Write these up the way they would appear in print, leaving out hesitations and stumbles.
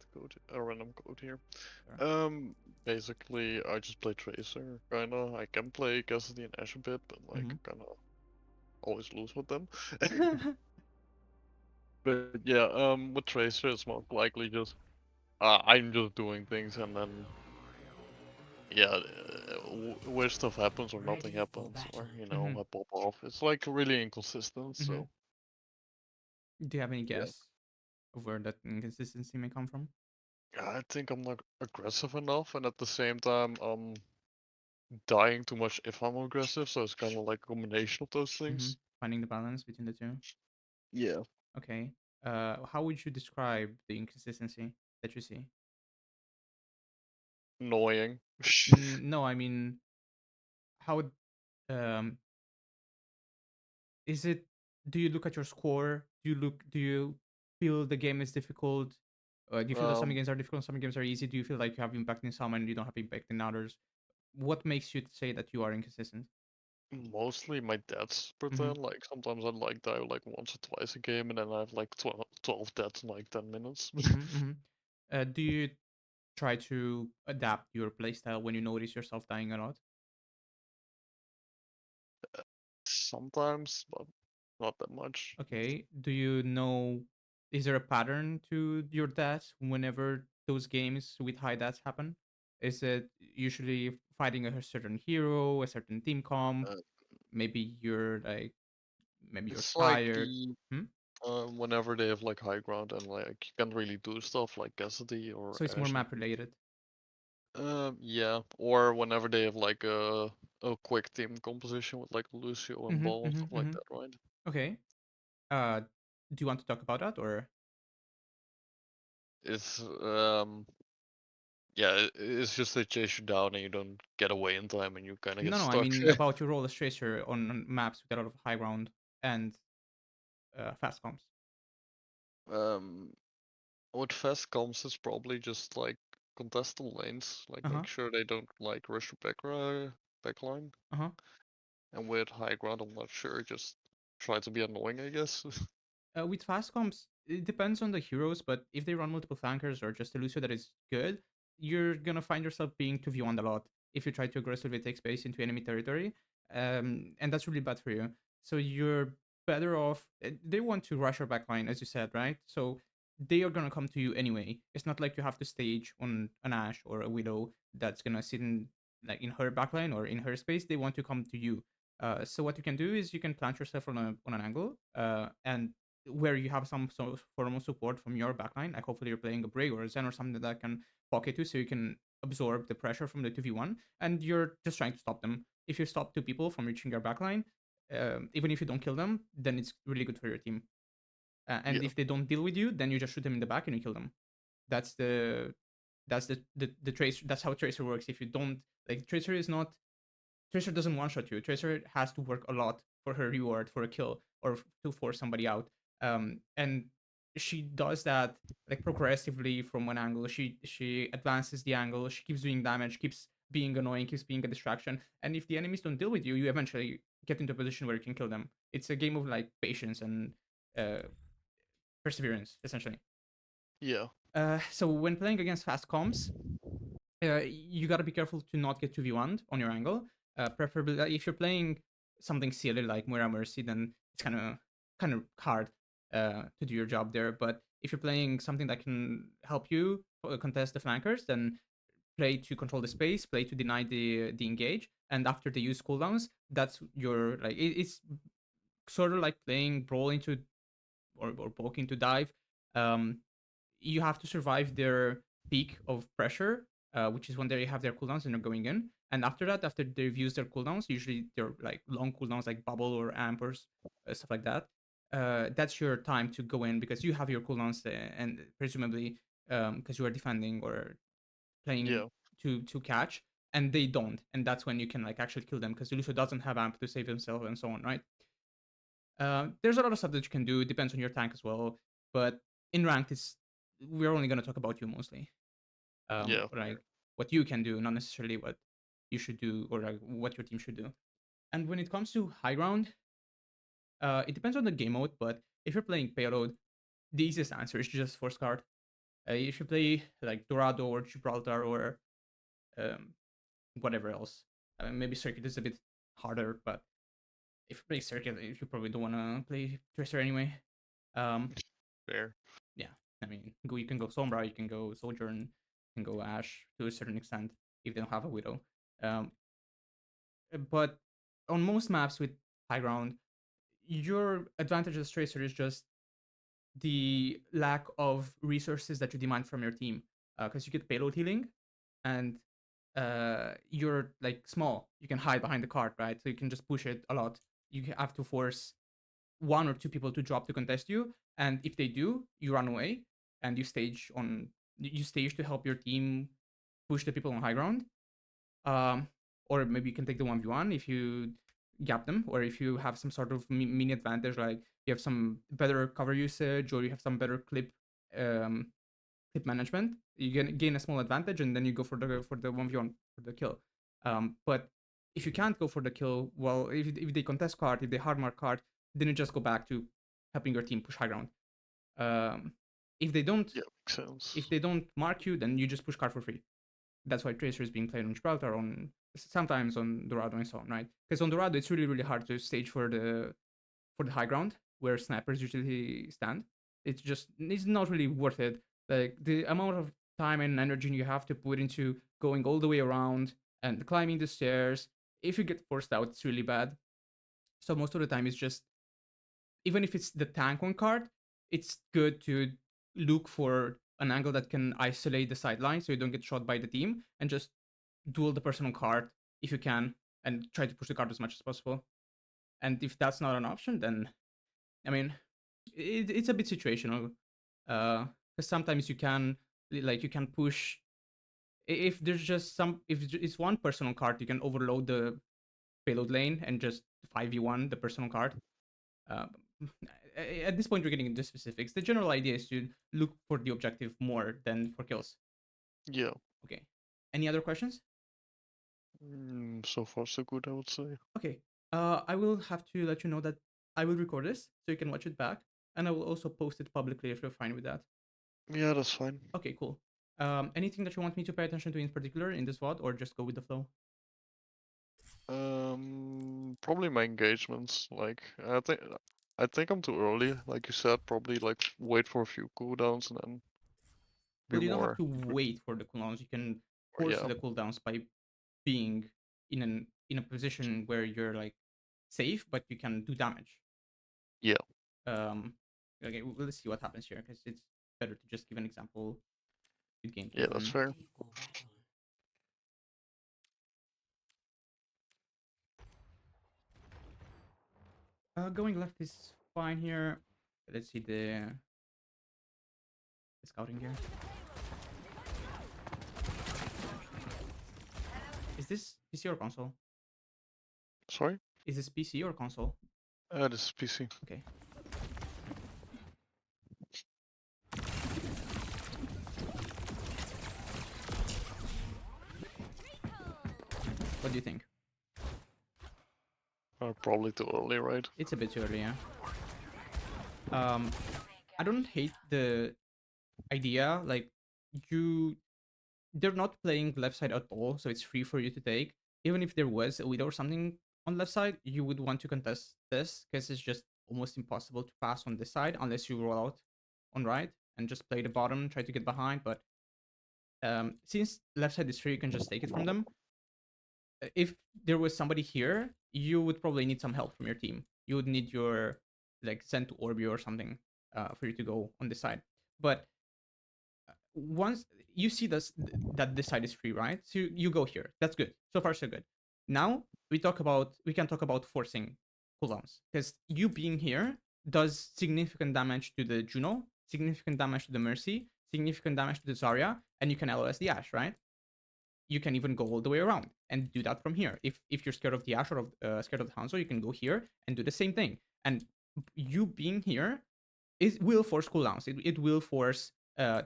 the code, a random code here. Sure. Basically, I just play Tracer, kinda. I can play Cassidy and Ash a bit, but like, kinda always lose with them. Mm-hmm. But yeah, with Tracer, it's most likely just I'm just doing things, and then yeah, where stuff happens or nothing Ready for happens, or battle. I pop off. It's like really inconsistent. Mm-hmm. So Do you have any yeah, guess of where that inconsistency may come from? I think I'm not aggressive enough, and at the same time, dying too much if I'm aggressive. So it's kind of like a combination of those Mm-hmm. things. Finding the balance between the two. Yeah, Okay. How would you describe the inconsistency that you see? annoying. No, I mean, how um is it? Do you look at your score? Do you feel the game is difficult? Do you feel that some um, games are difficult, some games are easy? Do you feel like you have impact in some and you don't have impact in others? What makes you say that you are inconsistent? Mostly my deaths per Mm-hmm. turn. Like sometimes I like die like once or twice a game, and then I have like 12 deaths in like 10 minutes. Mm-hmm. Mm-hmm. Do you try to adapt your playstyle when you notice yourself dying a lot? Sometimes, but not that much. Okay. Do you know? Is there a pattern to your deaths whenever those games with high deaths happen? Is it usually fighting a certain hero, a certain team comp? Uh, Maybe you're like, maybe you're it's like tired. the Hmm? whenever they have like high ground and like you can't really do stuff like Cassidy or So it's more Ash. map related. Yeah, or whenever they have like a quick team composition with like Lucio and Mm-hmm, Ball and mm-hmm, stuff like mm-hmm. that, right? Okay. Uh, do you want to talk about that or? It's yeah, it's just they chase you down and you don't get away in time and you kind of get No, no. I stuck. mean about your role as tracer on maps with a lot of high ground and fast comps. um, with fast comps, it's probably just like contest the lanes, like Uh huh. make sure they don't like rush the backline. Uh huh. And with high ground, I'm not sure. Just try to be annoying, I guess. With fast comps, it depends on the heroes, but if they run multiple flankers or just a Lucio that is good, you're gonna find yourself being 2v1 a lot if you try to aggressively take space into enemy territory. And that's really bad for you. So you're better off. They want to rush your backline, as you said, right? So they are gonna come to you anyway. It's not like you have to stage on an Ashe or a Widow that's gonna sit in like in her backline or in her space. They want to come to you. So what you can do is you can plant yourself on an angle, and where you have some sort of form of support from your backline. Like hopefully you're playing a Brig or a Zen or something that can pocket you so you can absorb the pressure from the 2v1 and you're just trying to stop them. If you stop two people from reaching your backline, even if you don't kill them, then it's really good for your team. And Yeah, if they don't deal with you, then you just shoot them in the back and you kill them. That's the tracer. That's how tracer works. If you don't like tracer is not Tracer doesn't one shot you. Tracer has to work a lot for her reward for a kill or to force somebody out. And she does that like progressively from one angle. She advances the angle. She keeps doing damage. Keeps being annoying. Keeps being a distraction. And if the enemies don't deal with you, you eventually get into a position where you can kill them. It's a game of like patience and uh, perseverance, essentially. yeah, So when playing against fast comps, you got to be careful to not get 2v1 on your angle. Preferably, if you're playing something silly like Moira Mercy, then it's kind of hard to do your job there. But if you're playing something that can help you contest the flankers, then play to control the space, play to deny the engage, and after they use cooldowns, that's your like it's sort of like playing brawl into or poke into dive. Um, you have to survive their peak of pressure, which is when they have their cooldowns and they're going in. And after that, after they've used their cooldowns, usually they're like long cooldowns like bubble or amp or stuff like that. That's your time to go in because you have your cooldowns and presumably because you are defending or playing yeah, to catch, and they don't, and that's when you can like actually kill them because Lucio doesn't have amp to save himself and so on, right? There's a lot of stuff that you can do. It depends on your tank as well, but in ranked, it's we're only gonna talk about you mostly. yeah. Like what you can do, not necessarily what you should do or like what your team should do. And when it comes to high ground, it depends on the game mode. But if you're playing payload, the easiest answer is just force card. If you play like Dorado or Gibraltar or um, whatever else, maybe Circuit is a bit harder, but if you play Circuit, you probably don't want to play Tracer anyway. Um, Fair. yeah, I mean, you can go Sombra, you can go Sojourn, you can go Ash to a certain extent if they don't have a Widow. Um, but on most maps with high ground, your advantage as Tracer is just the lack of resources that you demand from your team, because you get payload healing, and you're like small. You can hide behind the cart, right? So you can just push it a lot. You have to force one or two people to drop to contest you, and if they do, you run away and you stage to help your team push the people on high ground. Um, or maybe you can take the 1v1 if you gap them, or if you have some sort of mini advantage, like you have some better cover usage, or you have some better um, clip management. You gain a small advantage, and then you go for the 1v1 for the kill. But if you can't go for the kill, well, if they contest card, if they hard mark card, then you just go back to helping your team push high ground. Um, if they don't Yeah, makes sense. if they don't mark you, then you just push card for free. That's why Tracer is being played on Gibraltar, on sometimes on Dorado and so on, right? Because on Dorado it's really hard to stage for the high ground where snipers usually stand. It's not really worth it. Like the amount of time and energy you have to put into going all the way around and climbing the stairs. If you get forced out, it's really bad. So most of the time it's just, even if it's the tank on card, it's good to look for an angle that can isolate the sideline so you don't get shot by the team, and just duel the person on card if you can, and try to push the card as much as possible. And if that's not an option, then I mean, it's a bit situational. Because sometimes you can, like, you can push. If there's just if it's one person on card, you can overload the payload lane and just 5v1 the person on card. Uh, at this point, we're getting into specifics. The general idea is to look for the objective more than for kills. Yeah. Okay. Any other questions? So far so good, I would say. Okay. I will have to let you know that I will record this so you can watch it back, and I will also post it publicly if you're fine with that. Yeah, that's fine. Okay, cool. Anything that you want me to pay attention to in particular in this VOD, or just go with the flow? Probably my engagements. Like, I think I'm too early. Like you said, probably like wait for a few cooldowns and then be Well, you don't have more. to wait for the cooldowns. You can Or force yeah, the cooldowns by being in a position where you're like safe, but you can do damage. yeah, Um, okay, let's see what happens here, because it's better to just give an example with gameplay yeah. That's than. fair. Going left is fine here. Let's see the scouting here. Is this PC or console? Sorry. Is this PC or console? This is PC. Okay. What do you think? Probably too early, right? It's a bit too early, yeah. I don't hate the idea. Like, they're not playing left side at all, so it's free for you to take. Even if there was a widow or something on left side, you would want to contest this, because it's just almost impossible to pass on this side unless you roll out on right and just play the bottom, try to get behind. But since left side is free, you can just take it from them. If there was somebody here, you would probably need some help from your team. You would need your like send to Orbio or something for you to go on this side. But once you see that this side is free, right? So you go here. That's good. So far, so good. Now we can talk about forcing cooldowns, because you being here does significant damage to the Juno, significant damage to the Mercy, significant damage to the Zarya, and you can LOS the Ashe, right? You can even go all the way around and do that from here. If you're scared of the Ashe or scared of the Hanzo, you can go here and do the same thing. And you being here will force cooldowns. It will force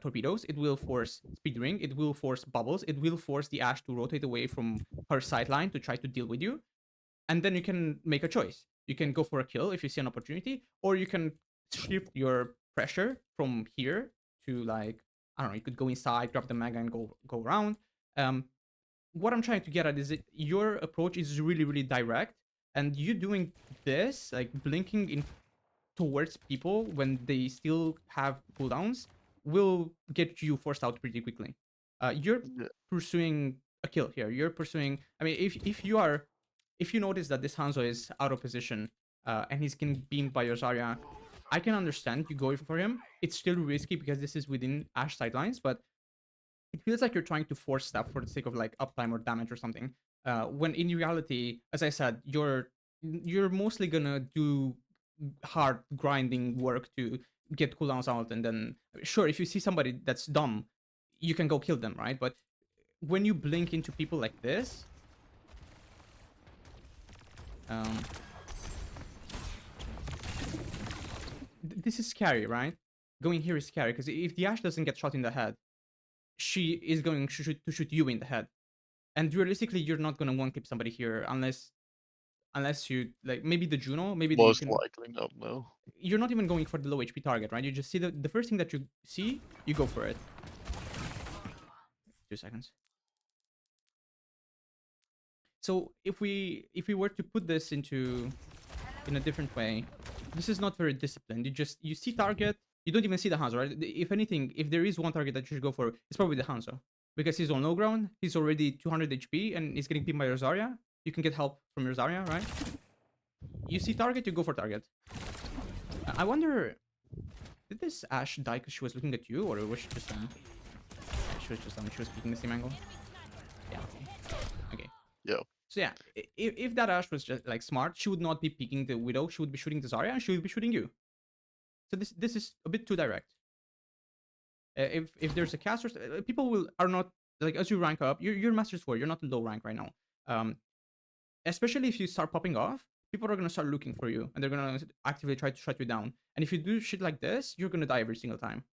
torpedoes. It will force speed ring. It will force bubbles. It will force the Ashe to rotate away from her sideline to try to deal with you. And then you can make a choice. You can go for a kill if you see an opportunity, or you can shift your pressure from here to like I don't know, you could go inside, grab the mega, and go around. What I'm trying to get at is that your approach is really, really direct, and you doing this, like blinking in towards people when they still have cooldowns, will get you forced out pretty quickly. You're Yeah. pursuing a kill here. You're pursuing. I mean, if you notice that this Hanzo is out of position and he's getting beamed by your Zarya, I can understand you going for him. It's still risky because this is within Ashe sidelines, but it feels like you're trying to force stuff for the sake of like uptime or damage or something. When in reality, as I said, you're mostly gonna do hard grinding work to get cooldowns out, and then sure, if you see somebody that's dumb, you can go kill them, right? But when you blink into people like this, um, this is scary, right? Going here is scary because if the Ashe doesn't get shot in the head, she is going to shoot you in the head. And realistically, you're not gonna one clip somebody here unless you like maybe the Juno, maybe you Most can. likely not, no. You're not even going for the low HP target, right? You just see the first thing that you see, you go for it. 2 seconds. So if we were to put this into in a different way, this is not very disciplined. You see target, you don't even see the Hanzo, right? If anything, if there is one target that you should go for, it's probably the Hanzo. Because he's on low ground, he's already 200 HP, and he's getting pinned by your Zarya. You can get help from your Zarya, right? You see target, you go for target. I wonder, did this Ashe die because she was looking at you, or was she just dumb? She was just dumb. She was peeking the same angle. Yeah. Okay. Yeah. So yeah, if that Ashe was just like smart, she would not be peeking the Widow. She would be shooting the Zarya, and she would be shooting you. So this is a bit too direct. If there's a caster, people are not like as you rank up. You're Master Sword. You're not low rank right now. Especially if you start popping off, people are gonna start looking for you, and they're gonna actively try to shut you down. And if you do shit like this, you're gonna die every single time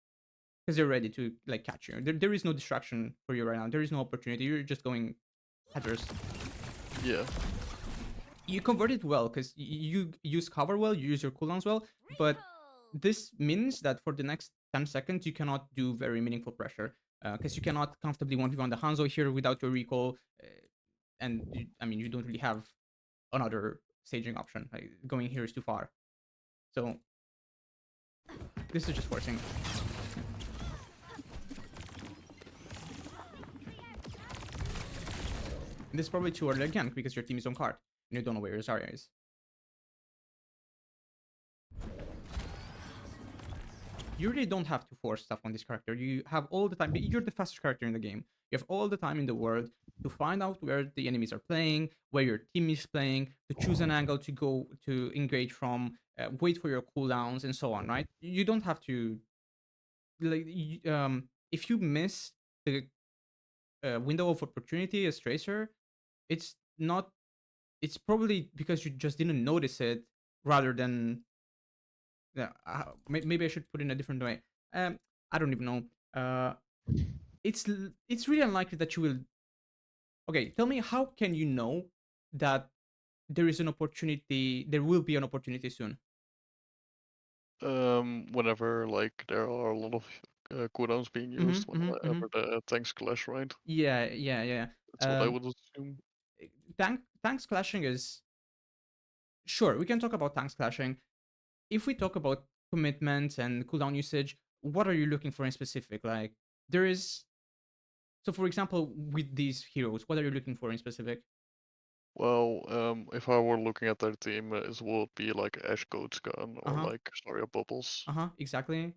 because they're ready to like catch you. There is no distraction for you right now. There is no opportunity. You're just going headers. Yeah. You converted well because you use cover well, you use your cooldowns well, but this means that for the next 10 seconds you cannot do very meaningful pressure because you cannot comfortably 1v1 the Hanzo here without your recall, and I mean you don't really have another staging option. Like, going here is too far, so this is just forcing. And this is probably too early again because your team is on card and you don't know where your Zarya is. You really don't have to force stuff on this character. You have all the time. You're the fastest character in the game. You have all the time in the world to find out where the enemies are playing, where your team is playing, to choose an angle to go to engage from, wait for your cooldowns, and so on. Right? You don't have to like. If you miss the window of opportunity as Tracer, it's not. It's probably because you just didn't notice it, rather than yeah, maybe I should put it in a different way. I don't even know. It's really unlikely that you will. Okay, tell me, how can you know that there is an opportunity? There will be an opportunity soon. Whenever like there are a lot of cooldowns being used, whenever the tanks clash, right? Yeah. That's what I would assume. Tanks clashing is sure. We can talk about tanks clashing. If we talk about commitment and cooldown usage, what are you looking for in specific? Like there is. So, for example, with these heroes, what are you looking for in specific? Well, if I were looking at their team, it would be like Ash Goat's Gun or Uh-huh. like Zarya Bubbles. Exactly.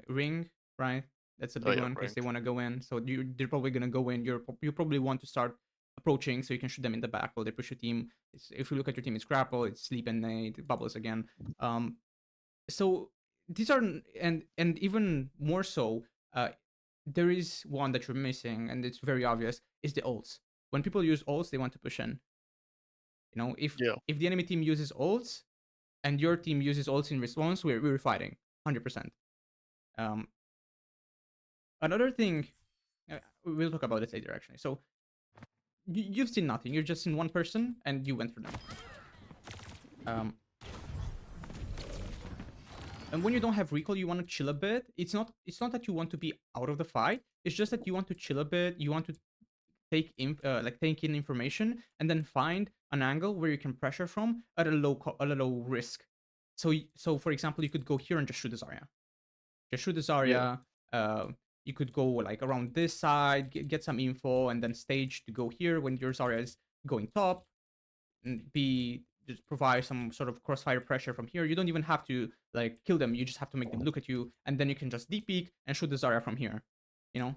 Ring, right? That's a Oh big yeah, one because ranked. they want to go in. So they're probably gonna go in. You probably want to start approaching so you can shoot them in the back while they push your team. If you look at your team, it's Grapple, it's Sleep and Nade, Bubbles again. So these are and even more so, there is one that you're missing, and it's very obvious. Is the ults. When people use ults, they want to push in. You know, Yeah. if the enemy team uses ults and your team uses ults in response, we're fighting 100%. Another thing, we'll talk about this later actually. So you've seen nothing. You're just seen one person and you went for them. And when you don't have recall, you want to chill a bit. It's not that you want to be out of the fight. It's just that you want to chill a bit. You want to take in information and then find an angle where you can pressure from at at a low risk. So for example, you could go here and just shoot the Zarya. Just shoot the Yeah. Zarya. You could go like around this side, get some info, and then stage to go here when your Zarya is going top. And just provide some sort of crossfire pressure from here. You don't even have to like kill them. You just have to make them look at you, and then you can just deep peek and shoot the Zarya from here. You know.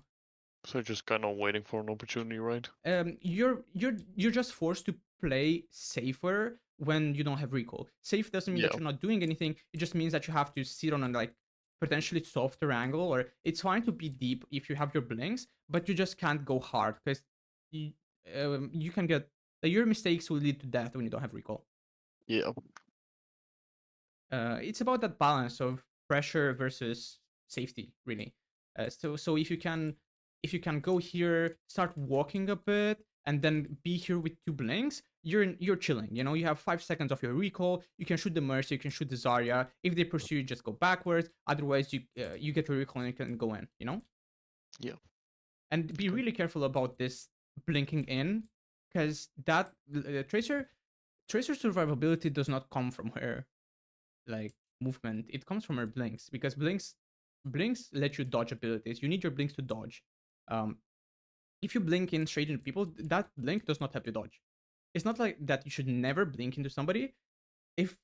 So just kind of waiting for an opportunity, right? You're just forced to play safer when you don't have recall. Safe doesn't mean that Yeah. you're not doing anything. It just means that you have to sit on a like potentially softer angle, or it's fine to be deep if you have your blinks, but you just can't go hard because you can get your mistakes will lead to death when you don't have recall. Yeah. It's about that balance of pressure versus safety, really. So if you can go here, start walking a bit, and then be here with 2 blinks, you're chilling. You know, you have 5 seconds of your recall. You can shoot the Mercy, you can shoot the Zarya. If they pursue you, just go backwards. Otherwise, you get your recall and you can go in. You know, Yeah. and be Okay. really careful about this blinking in, because that Tracer survivability does not come from her like movement. It comes from her blinks, because blinks let you dodge abilities. You need your blinks to dodge. um if you blink in straight into people, that blink does not help you dodge. It's not like that you should never blink into somebody. If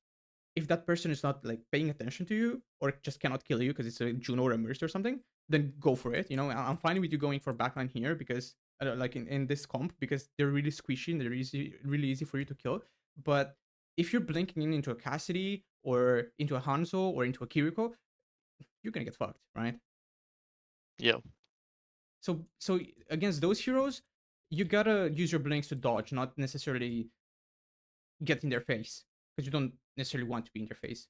if that person is not like paying attention to you or just cannot kill you because it's a Juno or a Mercy or something, then go for it. You know, I'm fine with you going for backline here because like in this comp, because they're really squishy and they're really easy for you to kill. But if you're blinking in into a Cassidy or into a Hanzo or into a Kiriko, you're gonna get fucked, right? Yeah. So against those heroes, you gotta use your blinks to dodge, not necessarily get in their face, because you don't necessarily want to be in their face.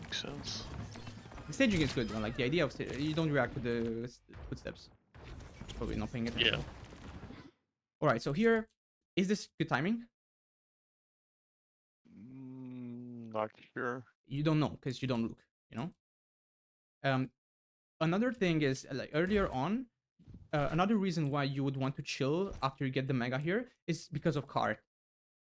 Makes sense. The staging is good, though. Like the idea of you don't react to the footsteps. Probably not paying attention. Yeah. All right, so here, is this good timing? Not sure. You don't know because you don't look. You know. Another thing is like earlier on, another reason why you would want to chill after you get the mega here is because of card.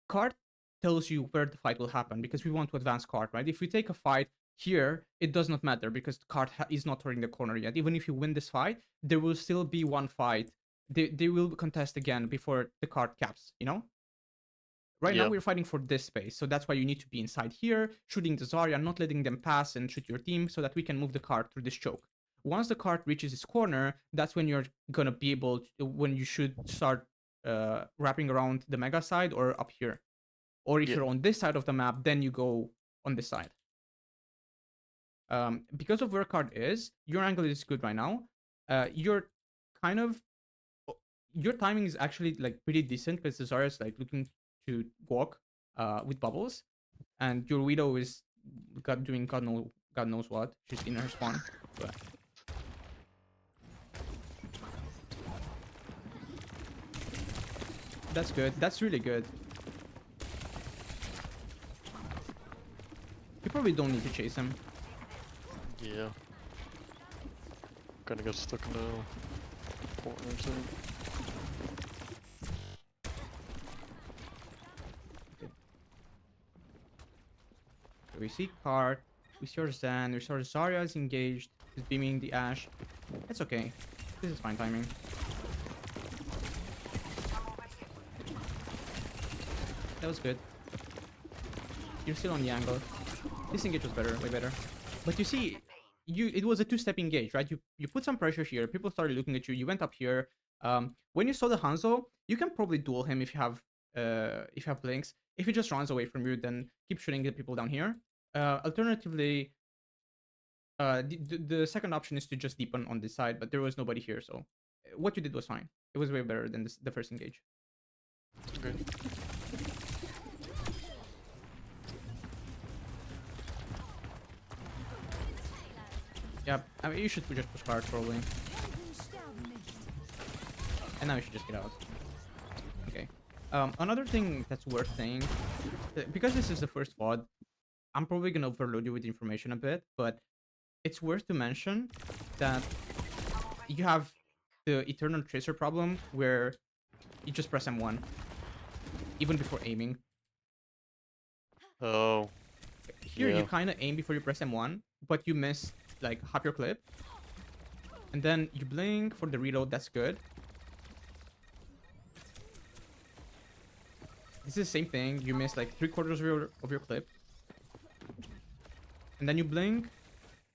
Card tells you where the fight will happen because we want to advance card, right? If we take a fight here, it does not matter because the card is not turning the corner yet. Even if you win this fight, there will still be one fight. They will contest again before the card caps, you know? Right now Yeah. we're fighting for this space, so that's why you need to be inside here, shooting the Zarya, not letting them pass and shoot your team so that we can move the card through this choke. Once the card reaches its corner, that's when you're gonna be able to, when you should start wrapping around the mega side or up here. Or if Yeah. you're on this side of the map, then you go on this side. Because of where card is, your angle is good right now. You're kind of your timing is actually like pretty decent because the Zarya is like looking to walk with bubbles, and your Widow is doing God knows what. She's in her spawn. But that's good. That's really good. You probably don't need to chase him. Yeah. Gonna get stuck in the corner soon. So we see card, we see our Zan, we see our Zarya is engaged, is beaming the Ash. It's okay. This is fine timing. That was good. You're still on the angle. This engage was better, way better. But you see, it was a 2-step engage, right? You put some pressure here, people started looking at you, you went up here. When you saw the Hanzo, you can probably duel him if you have blinks. If he just runs away from you, then keep shooting the people down here. Alternatively, the second option is to just deepen on this side, but there was nobody here, so what you did was fine. It was way better than the first engage. Okay. Yeah, I mean, you should just push hard, probably. And now you should just get out. Okay. Another thing that's worth saying, because this is the first VOD, I'm probably gonna overload you with information a bit, but it's worth to mention that you have the Eternal Tracer problem where you just press M1 even before aiming. Oh, Here you yeah. kind of aim before you press M1, but you miss like half your clip, and then you blink for the reload. That's good. This is the same thing. You miss like 3/4 of your clip, and then you blink.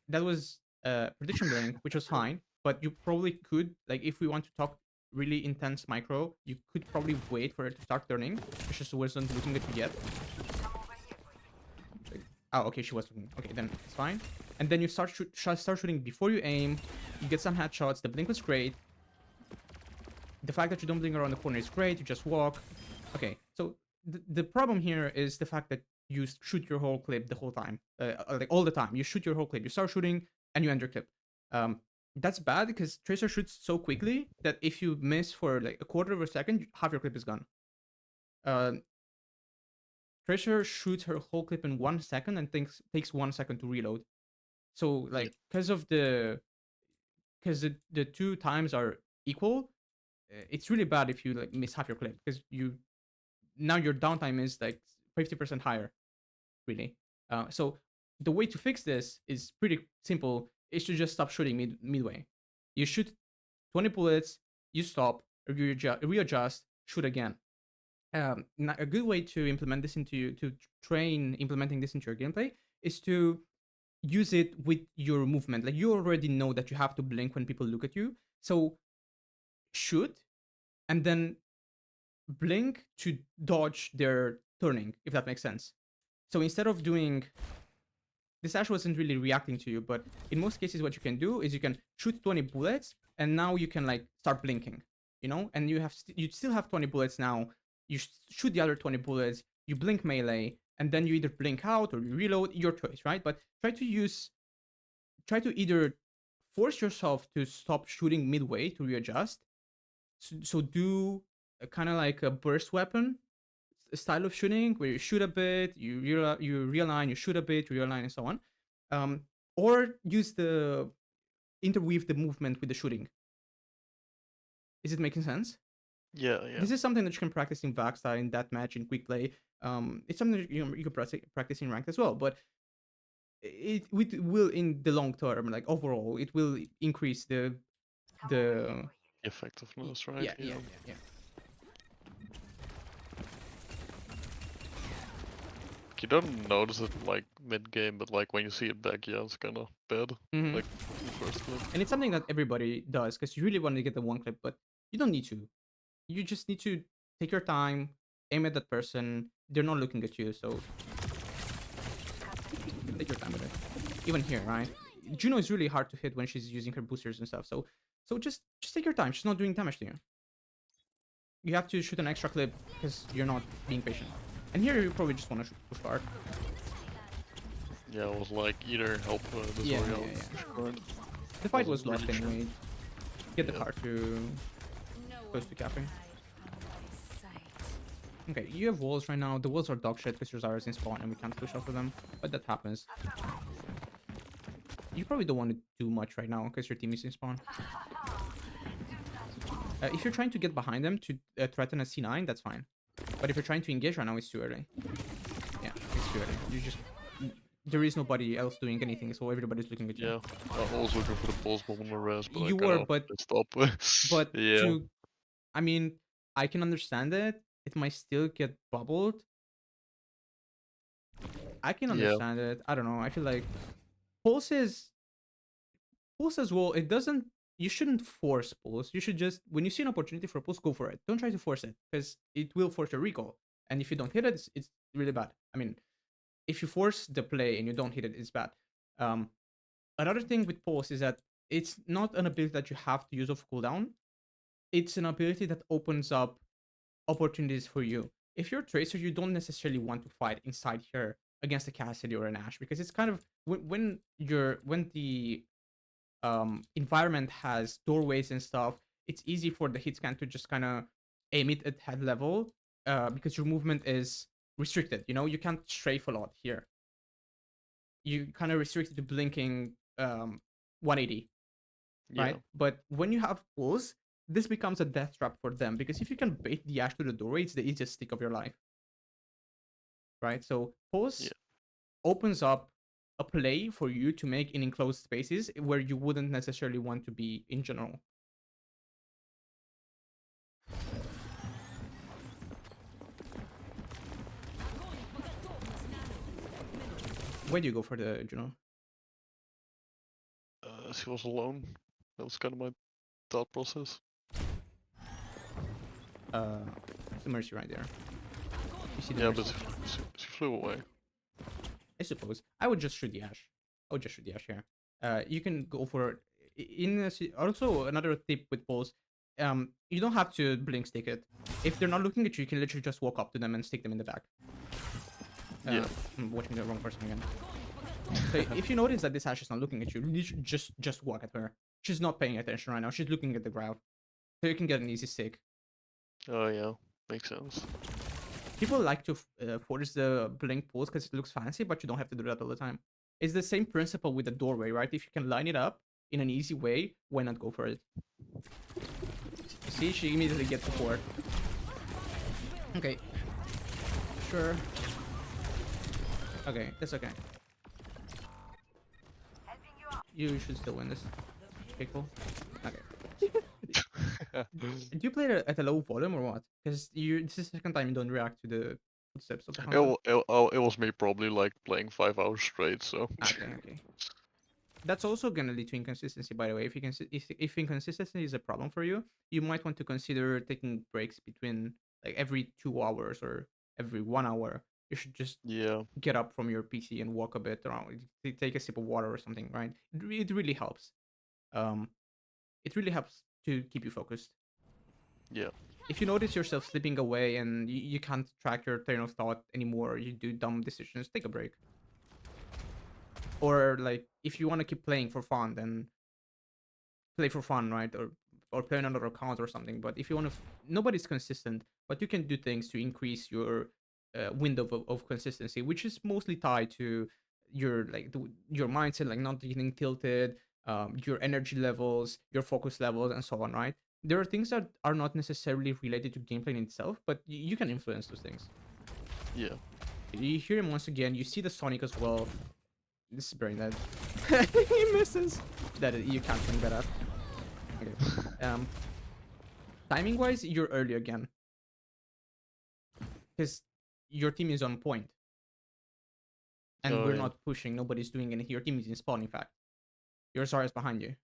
That was prediction blink, which was fine. But you probably could, like, if we want to talk really intense micro, you could probably wait for it to start turning. It's just wasn't looking at you yet. Like, oh, okay, she was looking. Okay, then it's fine. And then you start shooting before you aim. You get some headshots. The blink was great. The fact that you don't blink around the corner is great. You just walk. Okay, so the problem here is the fact that you shoot your whole clip the whole time, like all the time. You shoot your whole clip. You start shooting and you end your clip. Um, that's bad because Tracer shoots so quickly that if you miss for like a quarter of a second, half your clip is gone. Uh, Tracer shoots her whole clip in 1 second and takes 1 second to reload. So Yeah. like because the two times are equal, it's really bad if you like miss half your clip because you now your downtime is like 50% higher, really. So the way to fix this is pretty simple. Is to just stop shooting midway. You shoot 20 bullets, you stop, readjust, shoot again. A good way to implement this into to train implementing this into your gameplay is to use it with your movement. Like you already know that you have to blink when people look at you, so shoot and then blink to dodge their turning, if that makes sense. So instead of doing this, Ash wasn't really reacting to you, but in most cases, what you can do is you can shoot 20 bullets, and now you can like start blinking, you know, and you still have 20 bullets now. You shoot the other 20 bullets, you blink melee, and then you either blink out or you reload, your choice, right? But try to either force yourself to stop shooting midway to readjust. So do kind of like a burst weapon style of shooting where you shoot a bit, you realign, you shoot a bit, you realign, and so on. Um, or use the interweave the movement with the shooting. Is it making sense? Yeah, yeah. This is something that you can practice in Vaxta, in that match, in quick play. It's something that you can practice in ranked as well. But it will in the long term, like overall, it will increase the Effectiveness, right? yeah, Yeah. You don't notice it like mid game, but like when you see it back, yeah, it's kind of bad. Mhm. Like first clip. And it's something that everybody does because you really want to get the one clip, but you don't need to. You just need to take your time, aim at that person. They're not looking at you, so take your time with it. Even here, right? Juno is really hard to hit when she's using her boosters and stuff. So just take your time. She's not doing damage to you. You have to shoot an extra clip because you're not being patient. And here you probably just want to push hard. Yeah, I was like either help this Yeah, or yeah, else yeah. push card. The fight Wasn't was lost really sure. anyway. Get the Yeah. card to close to capping. Okay, you have walls right now. The walls are dog shit because your Zara's in spawn and we can't push off of them. But that happens. You probably don't want to do much right now because your team is in spawn. If you're trying to get behind them to threaten a C9, that's fine. But if you're trying to engage right now, it's too early. Yeah, it's too early. You just... There is nobody else doing anything, so everybody's looking at you. Yeah, I was looking for the pulse bomb on the rest, but You I kind were, of but stopped. Yeah, to... I mean, I can understand it. It might still get bubbled. I can yeah, understand it. I don't know. I feel like Pulse is... Pulse as well, it doesn't... You shouldn't force Pulse. You should just... When you see an opportunity for Pulse, go for it. Don't try to force it, because it will force a recall. And if you don't hit it, it's really bad. I mean, if you force the play and you don't hit it, it's bad. Um, Another thing with Pulse is that it's not an ability that you have to use off cooldown. It's an ability that opens up opportunities for you. If you're a Tracer, you don't necessarily want to fight inside here against a Cassidy or an Ashe, because it's kind of... When the environment has doorways and stuff, it's easy for the hit scan to just kind of aim it at head level, because your movement is restricted. You know, you can't strafe a lot here. you kind of restricted to blinking 180, Yeah. right? But when you have pulls, this becomes a death trap for them because if you can bait the Ashe to the doorway, it's the easiest stick of your life, right? So Yeah. pulls opens up a play for you to make in enclosed spaces where you wouldn't necessarily want to be in general. Where do you go for the Juno? She was alone. That was kind of my thought process. There's a Mercy right there. You see the Yeah, Mercy? but she flew away. I suppose I would just shoot the Ashe. I would just shoot the Ashe here. You can go for also another tip with pulls. You don't have to blink stick it. If they're not looking at you, you can literally just walk up to them and stick them in the back. Yeah. I'm watching the wrong person again. So if you notice that this Ashe is not looking at you, just walk at her. She's not paying attention right now. She's looking at the ground. So you can get an easy stick. Oh yeah, makes sense. People like to force the blink pulls because it looks fancy, but you don't have to do that all the time. It's the same principle with the doorway, right? If you can line it up in an easy way, why not go for it? See, she immediately gets support. Okay. Sure. Okay, that's okay. You should still win this. Okay, cool. Okay. Do you play it at a low volume or what? Because this is the second time you don't react to the footsteps of the hunter. It was me probably like playing 5 hours straight, so. Okay. That's also gonna lead to inconsistency, by the way. If inconsistency is a problem for you, you might want to consider taking breaks between like every 2 hours or every 1 hour. You should just Yeah. get up from your PC and walk a bit around, take a sip of water or something, right? It really helps. Um, it really helps to keep you focused. Yeah. If you notice yourself slipping away and you can't track your train of thought anymore, you do dumb decisions, take a break. Or like if you want to keep playing for fun, then play for fun, right? Or play on another account or something. But if you want to, nobody's consistent, but you can do things to increase your window of consistency, which is mostly tied to your your mindset, like not getting tilted, your energy levels, your focus levels, and so on, right? There are things that are not necessarily related to gameplay in itself, but you can influence those things. Yeah. You hear him once again. You see the Sonic as well. This is very dead. He misses. That you can't bring that up. Okay. Timing wise, you're early again because your team is on point, and Oh we're yeah. not pushing. Nobody's doing anything. Your team is in spawn. In fact, your Zarya's behind you.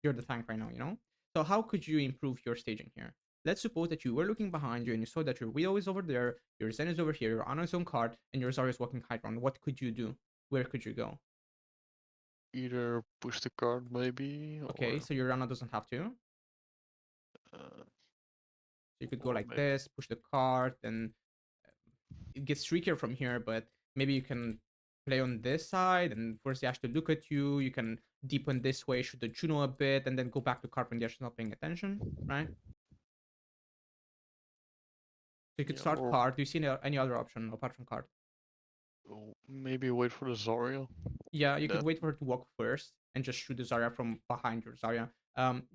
You're the tank right now. You know. So how could you improve your staging here? Let's suppose that you were looking behind you and you saw that your Widow is over there, your Zen is over here, your Ana is on card, and your Zarya is walking high ground. What could you do? Where could you go? Either push the card maybe, Okay, so your Ana doesn't have to. uh, So you could go or like maybe this, push the cart, and it gets trickier from here, but maybe you can play on this side and force the Ashe to look at you. You can deepen this way, shoot the Juno a bit, and then go back to cart when the Ashe is not paying attention, right? So you could yeah, start or cart. Do you see any other option apart from cart? maybe wait for the Zarya. Yeah, you could That wait for her to walk first and just shoot the Zarya from behind your Zarya.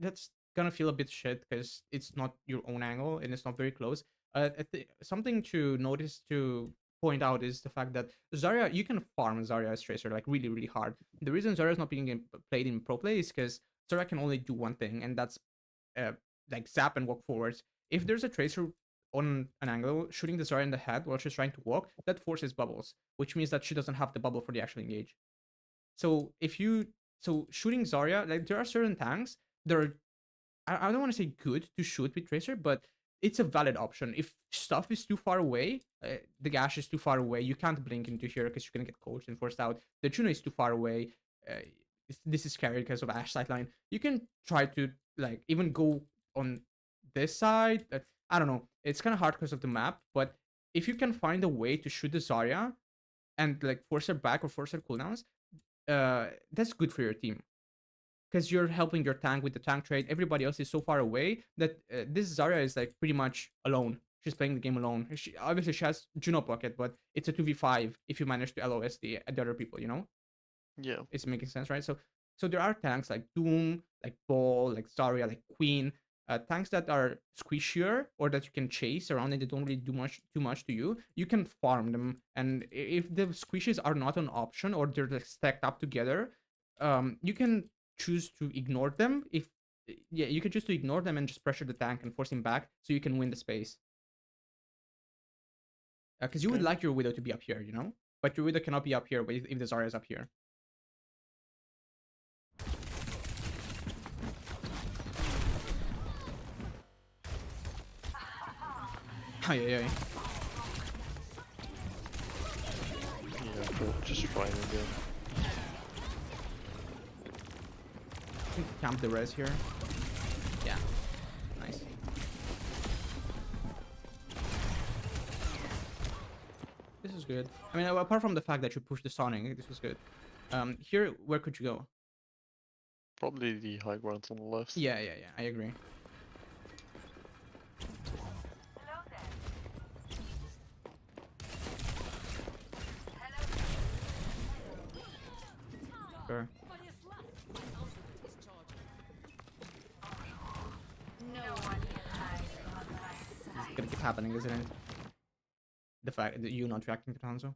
That's gonna feel a bit shit because it's not your own angle and it's not very close. Something to notice to point out is the fact that Zarya, you can farm Zarya as Tracer like really, really hard. The reason Zarya is not being played in pro play is because Zarya can only do one thing, and that's uh, like zap and walk forwards. If there's a Tracer on an angle, shooting the Zarya in the head while she's trying to walk, that forces bubbles, which means that she doesn't have the bubble for the actual engage. So shooting Zarya, like there are certain tanks that are I don't want to say good to shoot with Tracer, but it's a valid option. If stuff is too far away, the gash is too far away, you can't blink into here because you're gonna get coached and forced out. The Juno is too far away. This is carried because of Ashe sightline. You can try to like even go on this side. I don't know. It's kind of hard because of the map, but if you can find a way to shoot the Zarya and like force her back or force her cooldowns, that's good for your team because you're helping your tank with the tank trade. Everybody else is so far away that this Zarya is like pretty much alone. She's playing the game alone. Obviously she has Juno pocket, but it's a 2v5 if you manage to LOS the other people, you know? Yeah. It's making sense, right? So there are tanks like Doom, like Ball, like Zarya, like Queen, tanks that are squishier or that you can chase around and they don't really do too much to you. You can farm them, and if the squishes are not an option or they're like stacked up together, you can choose to ignore them. If yeah, you can choose to ignore them and just pressure the tank and force him back so you can win the space. Because you would Okay. like your Widow to be up here, you know, but your Widow cannot be up here if the Zarya is up here. Ay, ay, ay. Yeah. But just trying again. Camp the res here. Yeah, nice. This is good. I mean, apart from the fact that you pushed the Sonic, this was good. Here, where could you go? Probably the high ground on the left. Yeah, I agree. Sure. It's gonna keep happening, isn't it? The fact that you not reacting to Hanzo.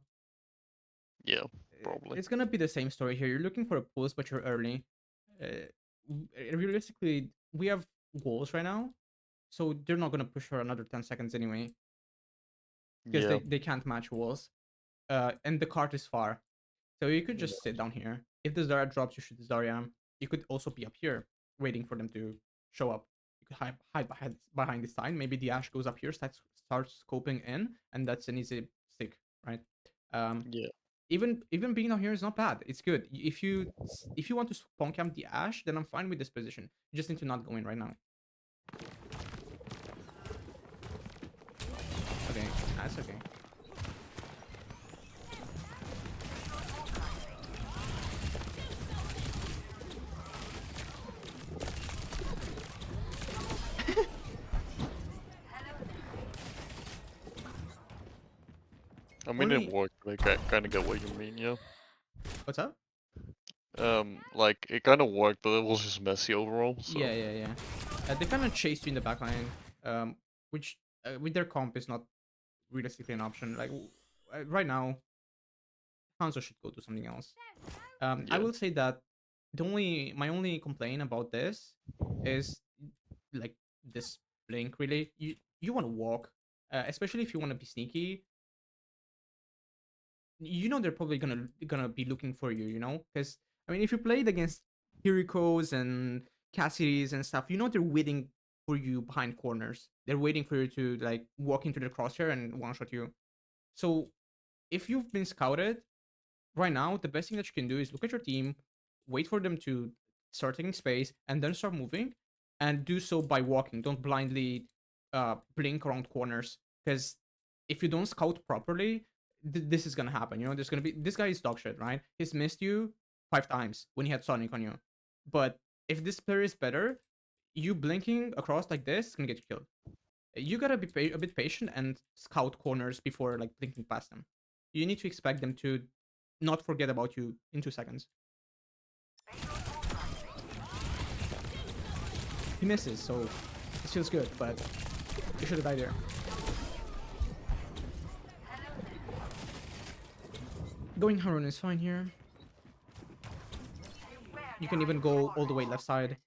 Yeah. Probably. It's gonna be the same story here. You're looking for a pulse, but you're early. Realistically, we have walls right now, so they're not gonna push for another 10 seconds anyway, because Yeah. they can't match walls. And the cart is far, so you could Yeah. just sit down here. If the Zarya drops, you shoot the Zarya. You could also be up here, waiting for them to show up. You could hide behind this sign. Maybe the Ash goes up here, starts scoping in, and that's an easy stick, right? Um, Yeah. even being down here is not bad. It's good. If you want to spawn camp the Ash, then I'm fine with this position. You just need to not go in right now. Okay, that's okay. I mean, Only it worked, but I kind of get what you mean, yeah. what's up? Like, it kind of worked, but it was just messy overall, so. Yeah. They kind of chased you in the backline, which with their comp is not realistically an option. Like right now, Hanzo should go to something else. I Yeah. will say that my only complaint about this is like this blink. Really, you want to walk, especially if you want to be sneaky. You know they're probably gonna be looking for you. You know, because I mean, if you played against Kirikos and Cassidy's and stuff, you know they're waiting for you behind corners. They're waiting for you to like walk into the crosshair and one shot you. So if you've been scouted right now, the best thing that you can do is look at your team, wait for them to start taking space, and then start moving, and do so by walking. Don't blindly blink around corners, because if you don't scout properly, this is gonna happen. You know, there's gonna be this guy is dog shit, right? He's missed you 5 times when he had Sonic on you, but if this player is better, you blinking across like this is gonna get you killed. You gotta be a bit patient and scout corners before like blinking past them. You need to expect them to not forget about you in 2 seconds. He misses, so it feels good, but you should have died there. Going Harun is fine here. You can even go all the way left side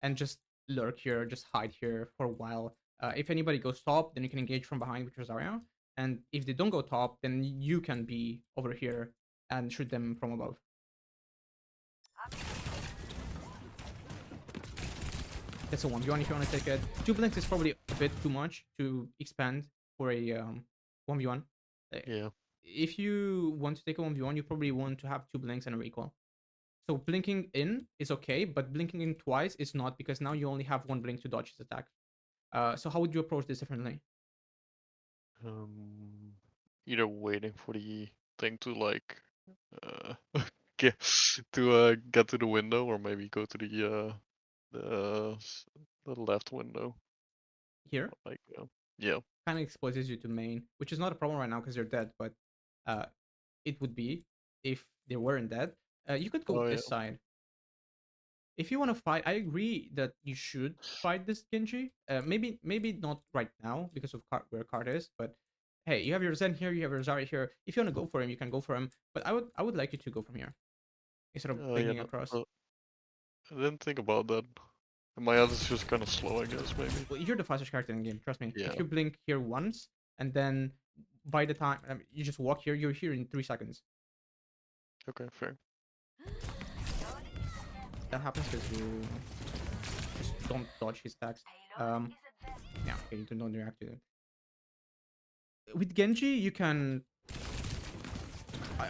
and just lurk here, just hide here for a while. If anybody goes top, then you can engage from behind with your Zarya. And if they don't go top, then you can be over here and shoot them from above. That's a 1v1 if you want to take it. 2 blinks is probably a bit too much to expand for a 1v1. Yeah. If you want to take a 1v1, you probably want to have 2 blinks and a recoil. So blinking in is okay, but blinking in twice is not, because now you only have 1 blink to dodge his attack. So how would you approach this differently? Um, Either waiting for the thing to like uh get get to the window, or maybe go to the left window. Here, Like yeah. kind of exposes you to main, which is not a problem right now because you're dead, but uh, it would be if they weren't dead. You could go Oh yeah. this side. If you want to fight, I agree that you should fight this Genji. Maybe not right now because of where card is, but hey, you have your Zen here, you have your Zarya here. If you want to go for him, you can go for him. But I would like you to go from here instead of Oh yeah. blinking across. I didn't think about that. My other's just kind of slow, I guess, maybe. Well, you're the fastest character in the game. Trust me. Yeah. If you blink here once and then by the time you just walk here, you're here in 3 seconds. Okay, fair. That happens because you just don't dodge his attacks. Yeah, okay, you don't react to it. With Genji, you can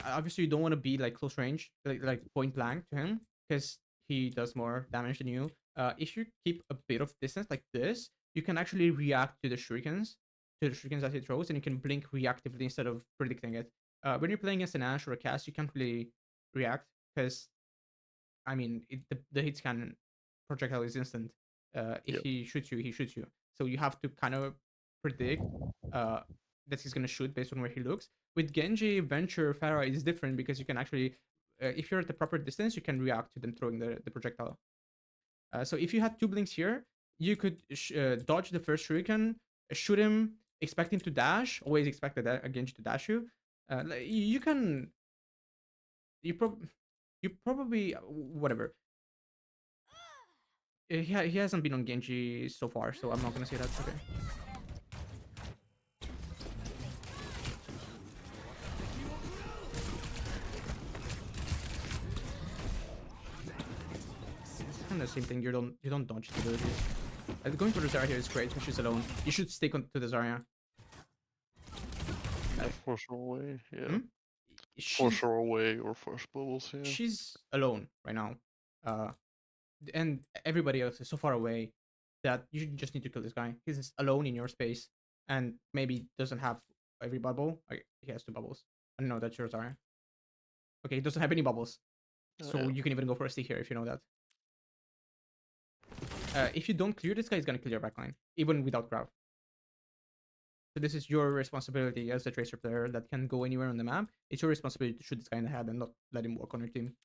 obviously you don't want to be like close range, like point blank to him, because he does more damage than you. If you keep a bit of distance like this, you can actually react to the shurikens, that he throws, and you can blink reactively instead of predicting it. When you're playing against an Ashe or a cast, you can't really react because, I mean, the hit scan projectile is instant. If Yep. he shoots you, he shoots you. So you have to kind of predict that he's gonna shoot based on where he looks. With Genji, Venture, Pharah is different because you can actually, if you're at the proper distance, you can react to them throwing the projectile. So if you had 2 blinks here, you could dodge the first shuriken, shoot him, expect him to dash. Always expect a Genji to dash you. You can, you probably whatever. He hasn't been on Genji so far, so I'm not gonna say that's okay. It's kind of the same thing. You don't dodge the abilities. Going for the Zarya here is great when she's alone. You should stick on to the Zarya. Yeah, force her away. Yeah. Hmm? Force She's her away or force bubbles, yeah. she's alone right now. And everybody else is so far away that you just need to kill this guy. He's just alone in your space and maybe doesn't have every bubble. He has 2 bubbles. I don't know, that's your Zarya. Okay, he doesn't have any bubbles. So Yeah. you can even go for a C here if you know that. If you don't clear this guy, he's gonna kill your backline, even without grab. So this is your responsibility as the Tracer player that can go anywhere on the map. It's your responsibility to shoot this guy in the head and not let him walk on your team.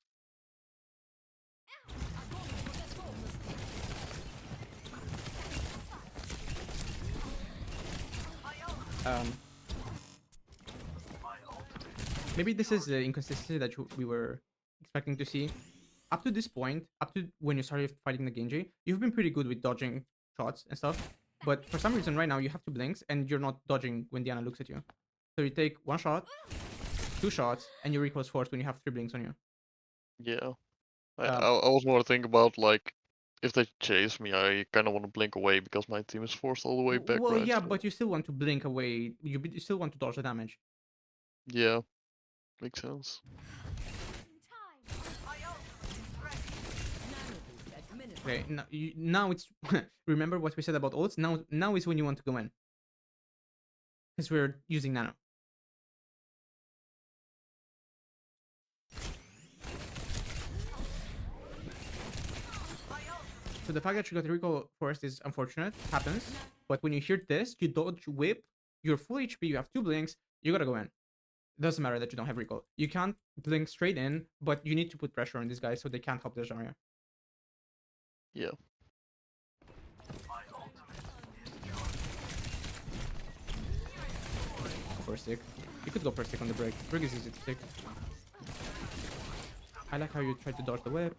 Maybe this is the inconsistency that we were expecting to see. Up to this point, up to when you started fighting the Genji, you've been pretty good with dodging shots and stuff. But for some reason, right now, you have 2 blinks and you're not dodging when Diana looks at you. So you take 1 shot, 2 shots, and your recoil is forced when you have 3 blinks on you. Yeah. I Um, was more thinking about like if they chase me, I kind of want to blink away because my team is forced all the way back, well, right? yeah, So, but you still want to blink away. You still want to dodge the damage. yeah, makes sense. Okay, now it's remember what we said about ults. Now is when you want to go in because we're using nano. So the fact that you got the recoil forced is unfortunate. Happens, but when you hear this, you dodge whip. You're full HP. You have 2 blinks. You gotta go in. It doesn't matter that you don't have recoil. You can't blink straight in, but you need to put pressure on these guys so they can't help their Zarya. Yeah. For a stick. You could go for a stick on the break. Break is easy to stick. I like how you tried to dodge the whip.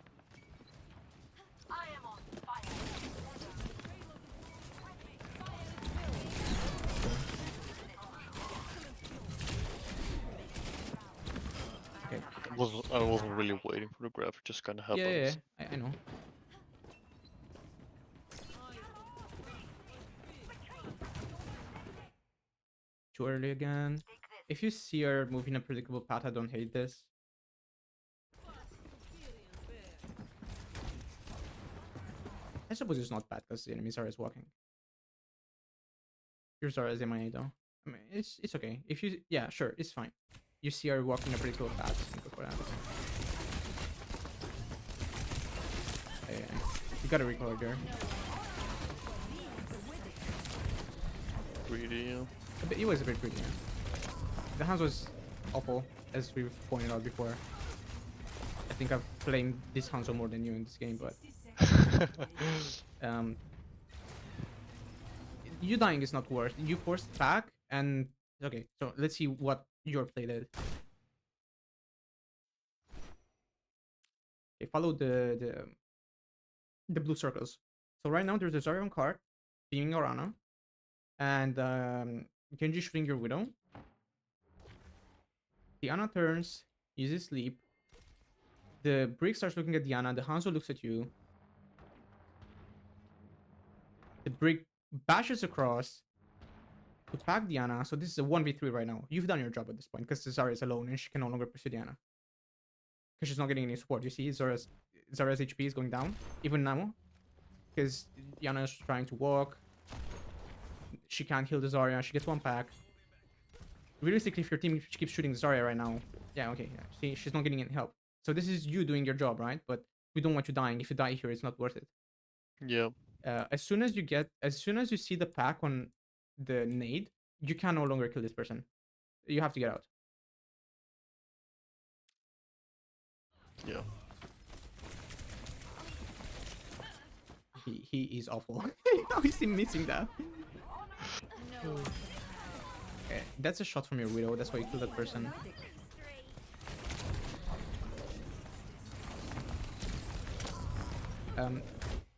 Okay. I wasn't really waiting for the grab, it just kind of happens. Yeah. I know. Too early again. If you see her moving a predictable path, I don't hate this. I suppose it's not bad because the enemy Zara is walking. Your Zara is MIA though. I mean, it's okay. If you, yeah, sure, it's fine. You see her walking a predictable path, go for that. Yeah. You got a recoil there. Greedy, yeah. It was a bit greedy. Yeah. The Hans was awful, as we've pointed out before. I think I've blamed this Hanzo more than you in this game, but um, you dying is not worse. You forced back, and okay. So let's see what your play did. Okay, follow the blue circles. So right now there's a Zarya on card, being Orana, and Genji shooting your Widow. Diana turns, uses sleep. The Brick starts looking at Diana. The Hanzo looks at you. The Brick bashes across to pack Diana. So this is a 1v3 right now. You've done your job at this point because Zarya is alone and she can no longer pursue Diana. Because she's not getting any support. You see Zarya's HP is going down. Even now. Because Diana is trying to walk. She can't heal the Zarya. She gets one pack. Realistically, if your team keeps shooting Zarya right now, yeah, okay, yeah. See, she's not getting any help. So this is you doing your job, right? But we don't want you dying. If you die here, it's not worth it. Yeah. As soon as you see the pack on the nade, you can no longer kill this person. You have to get out. Yeah. He is awful. How is he missing that? Okay, that's a shot from your Widow. That's why you kill that person.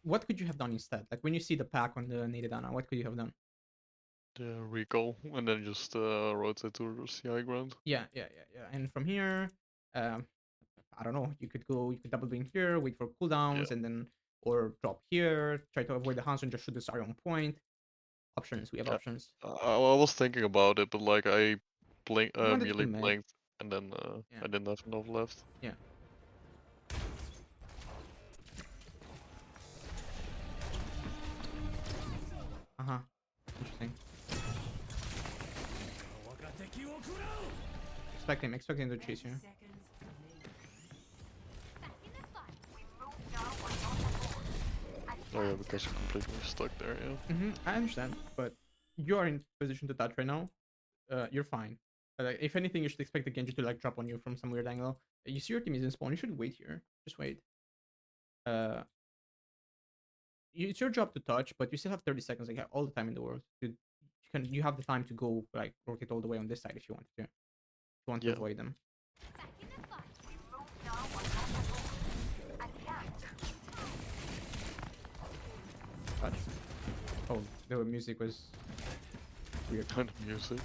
What could you have done instead? Like when you see the pack on the naded Ana, what could you have done? The recall and then just rotate to the high ground. Yeah. And from here, I don't know. You could double blink here, wait for cooldowns, and then or drop here, try to avoid the Hanzo and just shoot the Zarya on point. Options. We have Yeah. options. I was thinking about it, but like I You wanted to immediately commit. blinked and then Yeah. I didn't have enough left. Yeah. Uh-huh. Interesting. Expect him to chase you. Oh yeah, because you're completely stuck there, yeah. I understand, but you are in position to touch right now. You're fine. Like, if anything, you should expect the Genji to like drop on you from some weird angle. You see your team is in spawn. You should wait here. Just wait. It's your job to touch, but you still have 30 seconds. Like you have all the time in the world. You have the time to go like rotate all the way on this side if you want to. If you want to avoid them. Touch. Oh, the music was weird. Kind of music.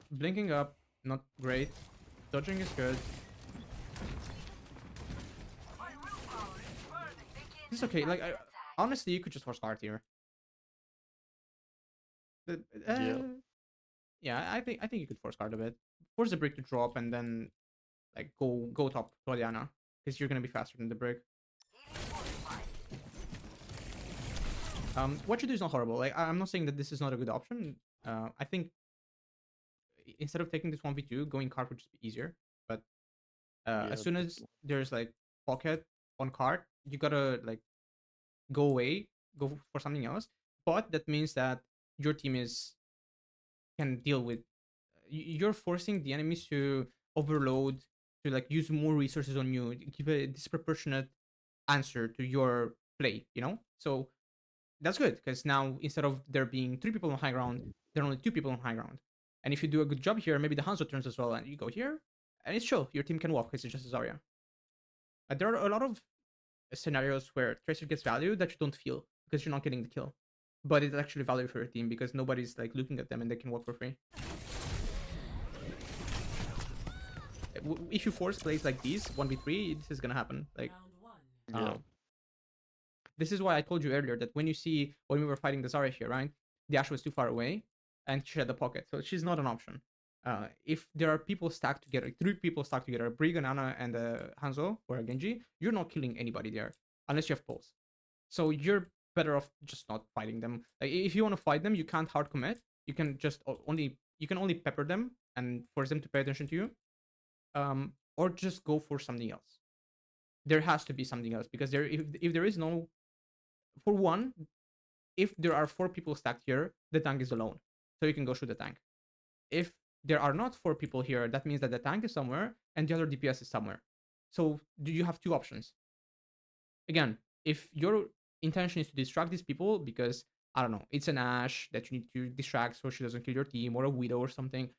Blinking up, not great. Dodging is good. It's okay. Like, honestly, you could just force start here. Yeah, I think you could force card a bit. Force the brick to drop and then like go top to Diana because you're gonna be faster than the brick. What you do is not horrible. Like I'm not saying that this is not a good option. I think instead of taking this 1v2, going card would just be easier. But as soon as there's like pocket on card, you gotta like go away, go for something else. But that means that your team can deal with. You're forcing the enemies to overload, to like use more resources on you, give a disproportionate answer to your play. So that's good because now instead of there being 3 people on high ground, there are only 2 people on high ground. And if you do a good job here, maybe the Hanzo turns as well, and you go here, and it's chill. Your team can walk because it's just a Zarya. There are a lot of scenarios where Tracer gets value that you don't feel because you're not getting the kill, but it's actually value for your team because nobody's like looking at them and they can walk for free. If you force plays like these 1v3, this is gonna happen. Like, this is why I told you earlier that when we were fighting the Zarya here, right? The Ashe was too far away, and she had the pocket, so she's not an option. If there are people stacked together, 3 people stacked together, a Brig, an Ana, and a Hanzo or a Genji, you're not killing anybody there unless you have pulse. So you're better off just not fighting them. Like if you want to fight them, you can't hard commit. You can just only pepper them and force them to pay attention to you, or just go for something else. There has to be something else because if there is no, for one, if there are 4 people stacked here, the tank is alone, so you can go shoot the tank. If there are not 4 people here, that means that the tank is somewhere and the other DPS is somewhere. So do you have 2 options? Again, if your intention is to distract these people because I don't know, it's an Ash that you need to distract so she doesn't kill your team, or a Widow or something,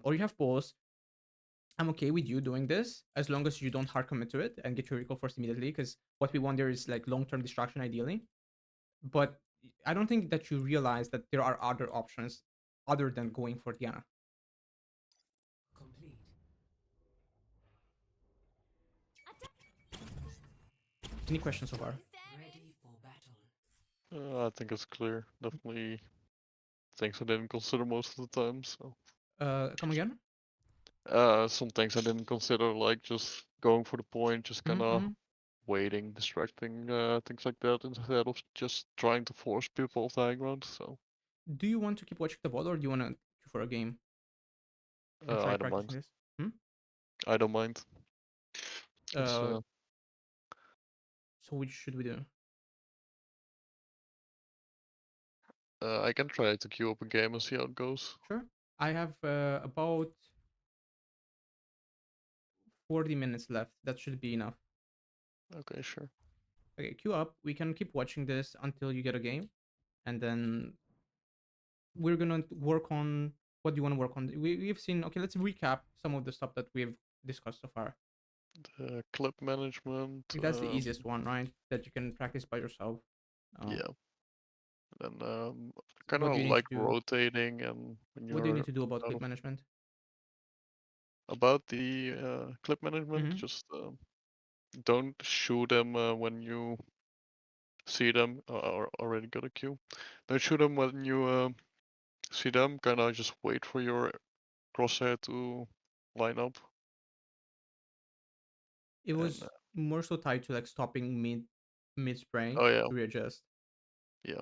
or you have Pulse, I'm okay with you doing this as long as you don't hard commit to it and get your recall force immediately. Because what we want there is like long-term distraction, ideally. But I don't think that you realize that there are other options other than going for Diana. Complete. Any questions so far? Ready for battle. I think it's clear. Definitely things I didn't consider most of the time. So Come again? some things I didn't consider, like just going for the point, just kind of Mm-hmm. waiting, distracting, things like that, instead of just trying to force people to hang around. So Do you want to keep watching the VOD, or do you want to queue for a game and try I don't mind. practicing this? Hmm? I don't mind. It's, Uh, so which should we do? I can try to queue up a game and see how it goes. Sure. I have about 40 minutes left. That should be enough. Okay, sure. Okay, queue up. We can keep watching this until you get a game, and then we're gonna work on what do you want to work on. We've seen. Okay, let's recap some of the stuff that we've discussed so far. Clip management. I think that's the easiest one, right? That you can practice by yourself. Yeah. And kind What do of you need to like do? rotating, and when What do you you're need to do about out clip of management? about the clip management, Mm-hmm. just don't shoot them when you see them or already got a queue. Don't shoot them when you see them. Kind of just wait for your crosshair to line up. It And was more so tied to like stopping mid spray oh yeah, to readjust. yeah.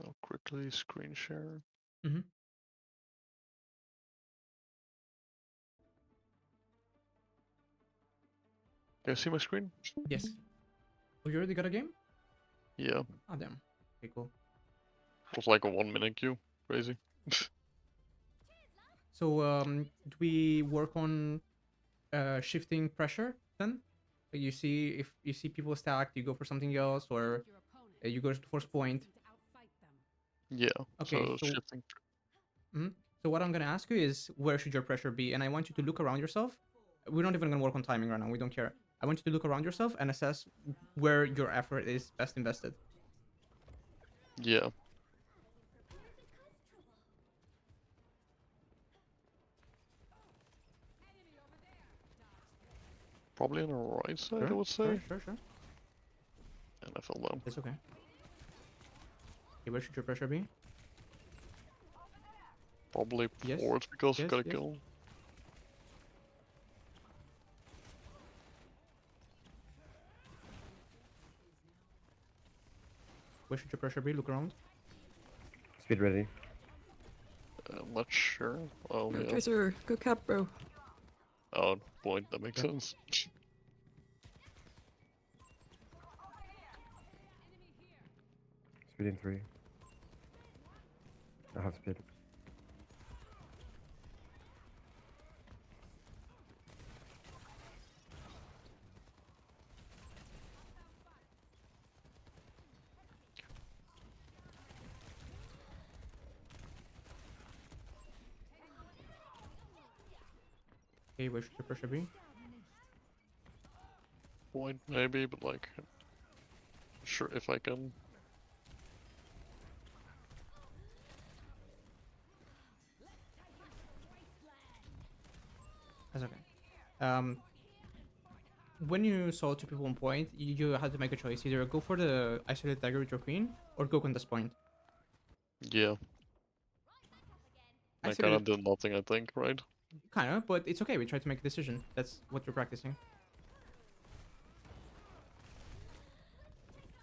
I'll quickly screen share. Mm-hmm. Can you see my screen? Yes. Oh, you already got a game? Yeah, Oh damn. Okay, cool. it was like a 1 minute queue. Crazy. So do we work on shifting pressure then? Like, you see if you see people stacked, you go for something else, or you go to force point. Yeah. Okay, So so shifting. so what I'm gonna ask you is where should your pressure be, and I want you to look around yourself. We're not even gonna work on timing right now. We don't care. I want you to look around yourself and assess where your effort is best invested. Yeah. Probably on the right side, I Sure, would sure, say. sure, sure. And I fell down. It's okay. Okay, where should your pressure be? Probably Yes, forwards because we yes, got a yes. kill. Where should your pressure be? Look around. Speed ready. I'm not sure. Oh yeah. Tracer, go cap, bro. Oh, point. That makes Okay. sense. Speed in 3. I have speed. Okay, where should your pressure be? Point maybe, but like, sure if I can. That's okay. When you saw 2 people on point, you had to make a choice: either go for the isolated dagger with your queen, or go contest point. Yeah. I kind Isolated, of did nothing, I think, right? kind of, but it's okay. We tried to make a decision. That's what you're practicing.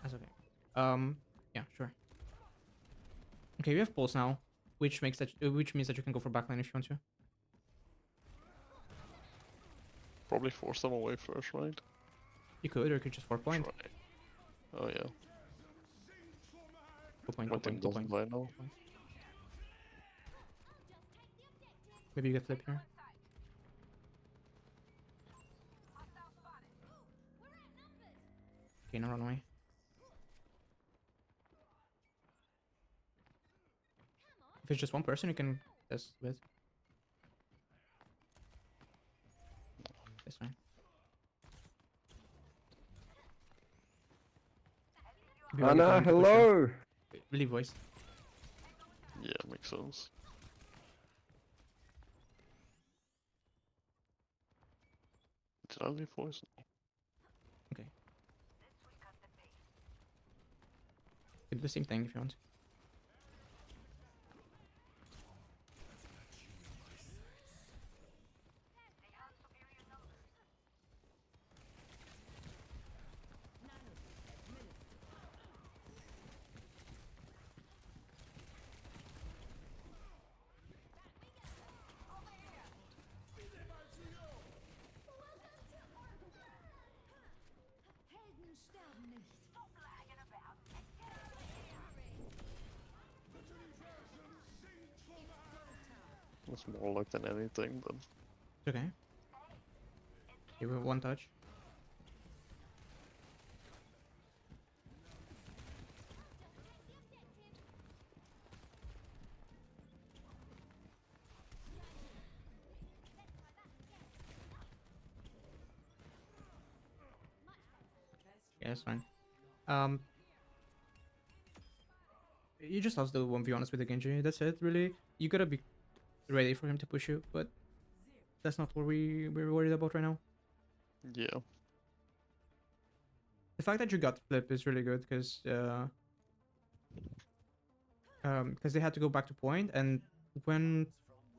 That's okay. Yeah, sure. Okay, we have pulse now, which makes that, which means that you can go for backline if you want to. Probably force them away first, right? You could, or you could just 4 point. Try. Oh yeah. 2 point, My 2 team point, 2 doesn't point. buy now. Maybe you get flip here. Okay, now run away. If it's just one person, you can test with. That's fine. Be ready for Anna, him to push you. hello! Leave voice. Yeah, makes sense. Did I leave voice? Okay. Do the same thing if you want. It's more luck than anything, but It's okay. Give it one touch. Yeah, that's fine. You just lost the 1v1 with the Genji. That's it, really. You gotta be ready for him to push you, but that's not what we're worried about right now. yeah. The fact that you got flip is really good because they had to go back to point, and when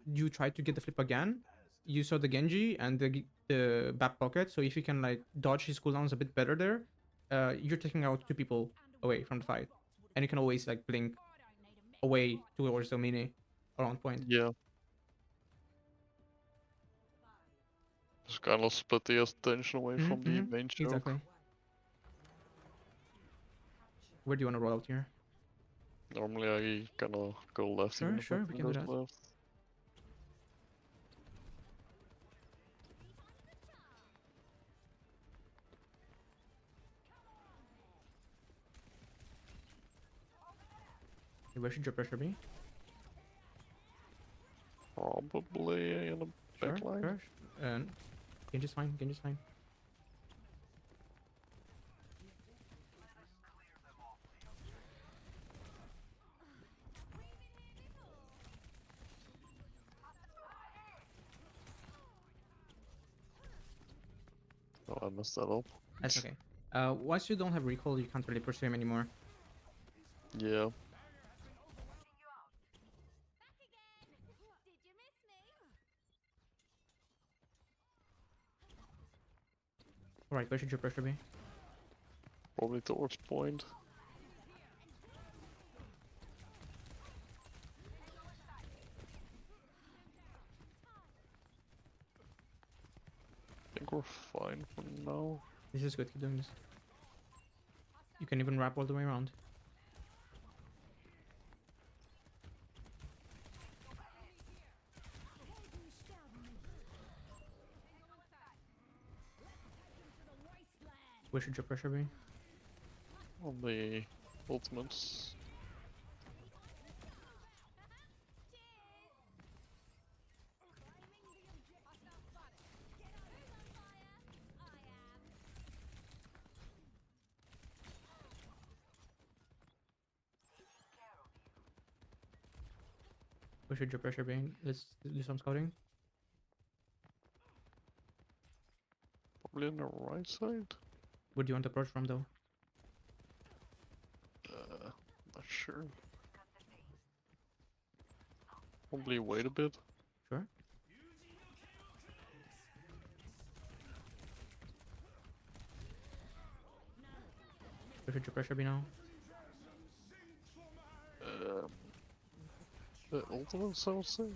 you tried to get the flip again, you saw the Genji and the back pocket. So if you can like dodge his cooldowns a bit better there, you're taking out 2 people away from the fight, and you can always like blink away towards the mini around point. Yeah. Just kind of split the attention away from the main choke. Exactly. Where do you want to roll out here? Normally I kinda go left. Sure, even if sure, my we team can do goes that. left. Where should your pressure be? Probably in the Sure, back line. sure. Genji's fine, Genji's fine. Oh, I messed that up. That's okay. Once you don't have recall, you can't really pursue him anymore. Yeah. Alright, where should your pressure be? Probably towards point. I think we're fine for now. This is good, keep doing this. You can even wrap all the way around. Where should your pressure be? On the ultimates. Where should your pressure be? Let's do some scouting. Probably on the right side. Where do you want to approach from though? Not sure. Probably wait a bit. Sure. Where should your pressure be now? The ultimates, I would say.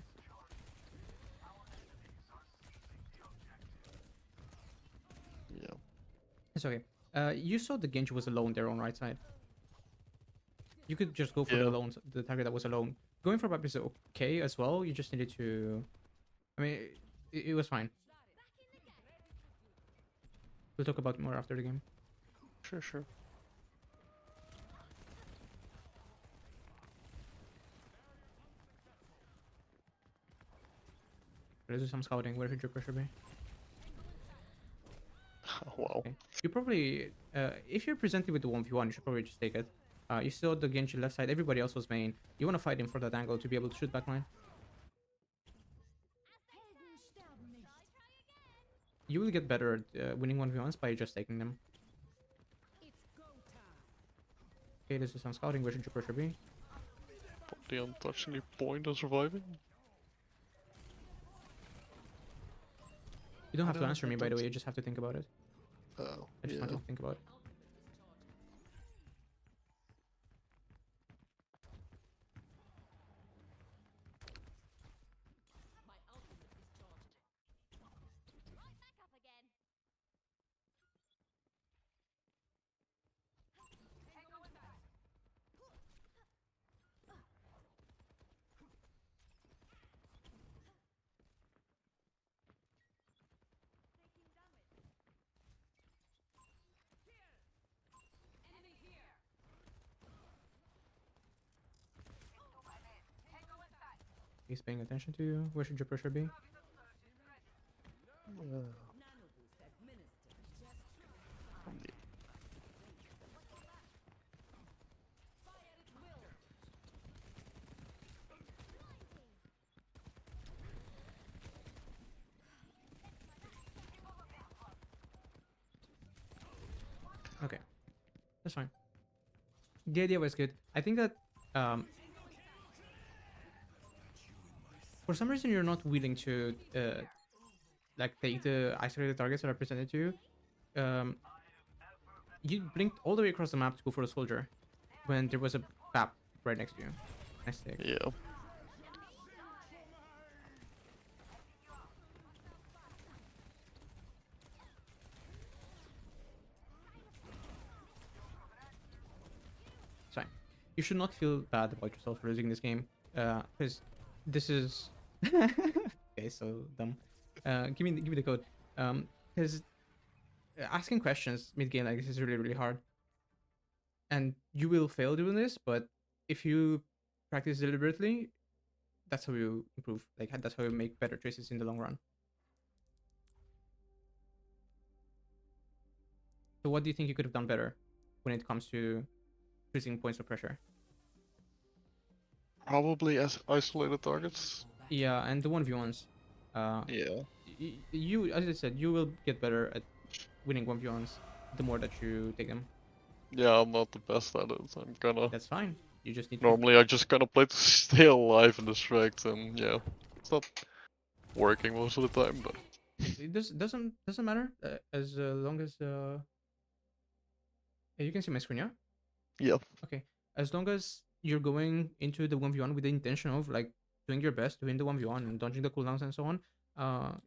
Yeah. It's okay. You saw the Genji was alone there on right side. You could just go for Yeah. the target that was alone. Going for Bap is okay as well. You just needed to. I mean, it was fine. We'll talk about it more after the game. Sure, sure. Let's do some scouting. Where should your pressure be? Wow. Okay. You probably, if you're presented with the 1v1, you should probably just take it. You saw the Genji left side. Everybody else was main. You want to fight him for that angle to be able to shoot backline. You will get better at winning 1v1s by just taking them. Okay, this is some scouting. Where should your pressure be? The unfortunately point on surviving. You don't have to don't answer me, think by the that's- way. You just have to think about it. Oh, I just yeah. want you to think about it. He's paying attention to you. Where should your pressure be? Okay, that's fine. The idea was good. I think that for some reason you're not willing to like take the isolated targets that are presented to you. You blinked all the way across the map to go for the soldier when there was a map right next to you. Nice take. Yeah. It's fine. You should not feel bad about yourself for losing this game, because this is okay. So dumb. Give me the code. Because asking questions mid game like this is really hard, and you will fail doing this. But if you practice deliberately, that's how you improve. Like that's how you make better choices in the long run. So what do you think you could have done better when it comes to choosing points of pressure? Probably as isolated targets. Yeah, and the 1v1s. Yeah. You, as I said, you will get better at winning 1v1s the more that you take them. Yeah, I'm not the best at it. I'm gonna. That's fine. You just need to. Normally, I just gonna play to stay alive and distract, and yeah, it's not working most of the time, but It doesn't matter as long as you can see my screen, yeah. yeah. Okay, as long as you're going into the 1v1 with the intention of like doing your best to win the 1v1 and dodging the cooldowns and so on,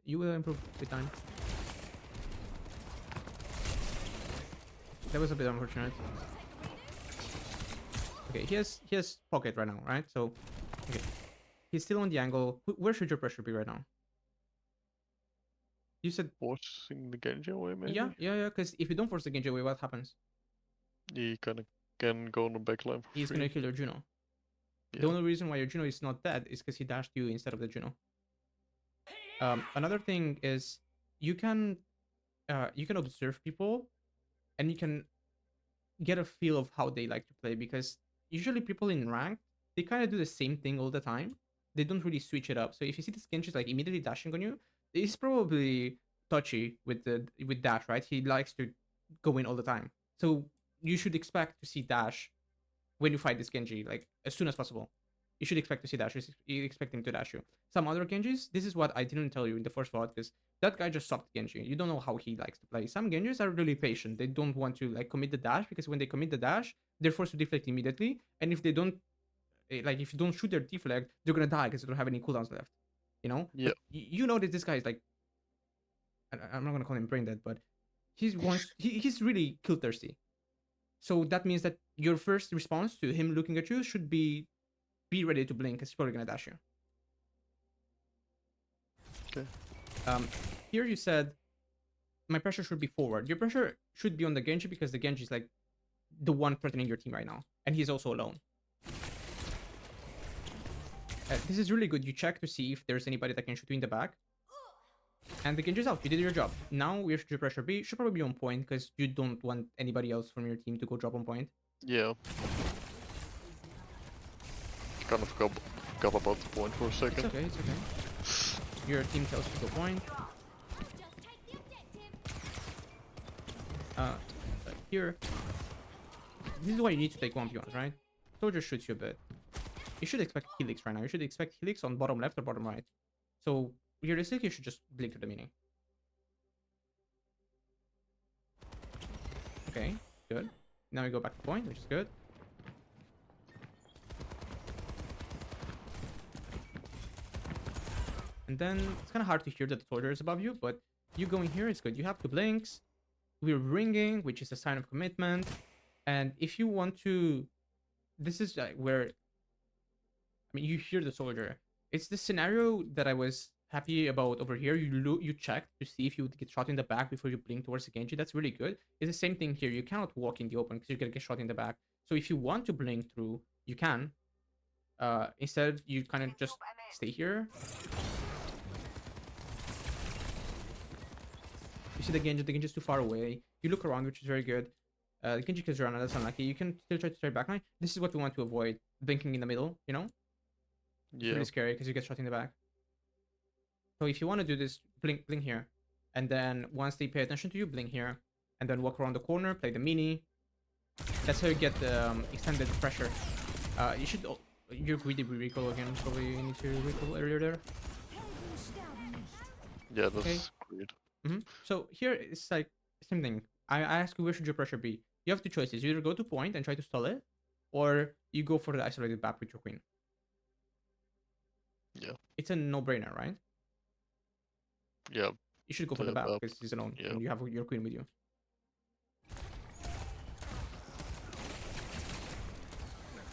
you will improve with time. That was a bit unfortunate. Okay, he has pocket right now, right? So, okay, he's still on the angle. Where should your pressure be right now? You said Forcing the Genji away, maybe? yeah. Because if you don't force the Genji away, what happens? He kinda can go on the backline for He's free. gonna kill your Juno. The Yeah. only reason why your Juno is not dead is because he dashed you instead of the Juno. Another thing is you can observe people, and you can get a feel of how they like to play, because usually people in rank, they kind of do the same thing all the time. They don't really switch it up. So if you see this Genji like immediately dashing on you, he's probably touchy with dash, right? He likes to go in all the time. So you should expect to see dash when you fight this Genji, like as soon as possible. You should expect to see dash. You expect him to dash you. Some other Genjis, this is what I didn't tell you in the first VOD, because that guy just stopped Genji. You don't know how he likes to play. Some Genjis are really patient. They don't want to like commit the dash, because when they commit the dash, they're forced to deflect immediately. And if they don't, like if you don't shoot their deflect, they're gonna die because they don't have any cooldowns left. You know? Yeah. But you know that this guy is like, I'm not gonna call him brain dead, but he's really kill thirsty. So that means that your first response to him looking at you should be ready to blink, because he's probably gonna dash you. Okay. Here you said my pressure should be forward. Your pressure should be on the Genji because the Genji is like the one threatening your team right now, and he's also alone. This is really good. You check to see if there's anybody that can shoot you in the back. And the Genji's out. You did your job. Now where should your pressure be? Should probably be on point because you don't want anybody else from your team to go drop on point. Yeah. Kind of forgot about the point for a second. It's okay, it's okay. Your team tells you to go point. Here. This is why you need to take 1v1, right? Soldier shoots you a bit. You should expect helix right now. You should expect helix on bottom left or bottom right. So realistically, you should just blink to the mini. Okay, good. Now we go back to point, which is good. And then it's kind of hard to hear that the soldier is above you, but you going here is good. You have 2 blinks. We're ringing, which is a sign of commitment. And if you want to, this is where, I mean, you hear the soldier. It's the scenario that I was happy about over here. You check to see if you would get shot in the back before you blink towards the Genji. That's really good. It's the same thing here. You cannot walk in the open because you're gonna get shot in the back. So if you want to blink through, you can. Instead, you kind of just stay here. You see the Genji is too far away. You look around, which is very good. The Genji kills around, that's unlucky. You can still try to start backline. This is what we want to avoid. Blinking in the middle, you know? It's Yeah. really scary because you get shot in the back. So if you want to do this, blink here. And then once they pay attention to you, blink here. And then walk around the corner, play the mini. That's how you get the extended pressure. You should... You're greedy recall again. Probably you need to recall earlier there. Yeah, that's Okay. great. So here it's like same thing. I ask you where should your pressure be. You have 2 choices. You either go to point and try to stall it, or you go for the isolated back with your queen. Yeah. It's a no-brainer, right? Yeah. You should go for the back BAP. because he's alone Yeah. and you have your queen with you.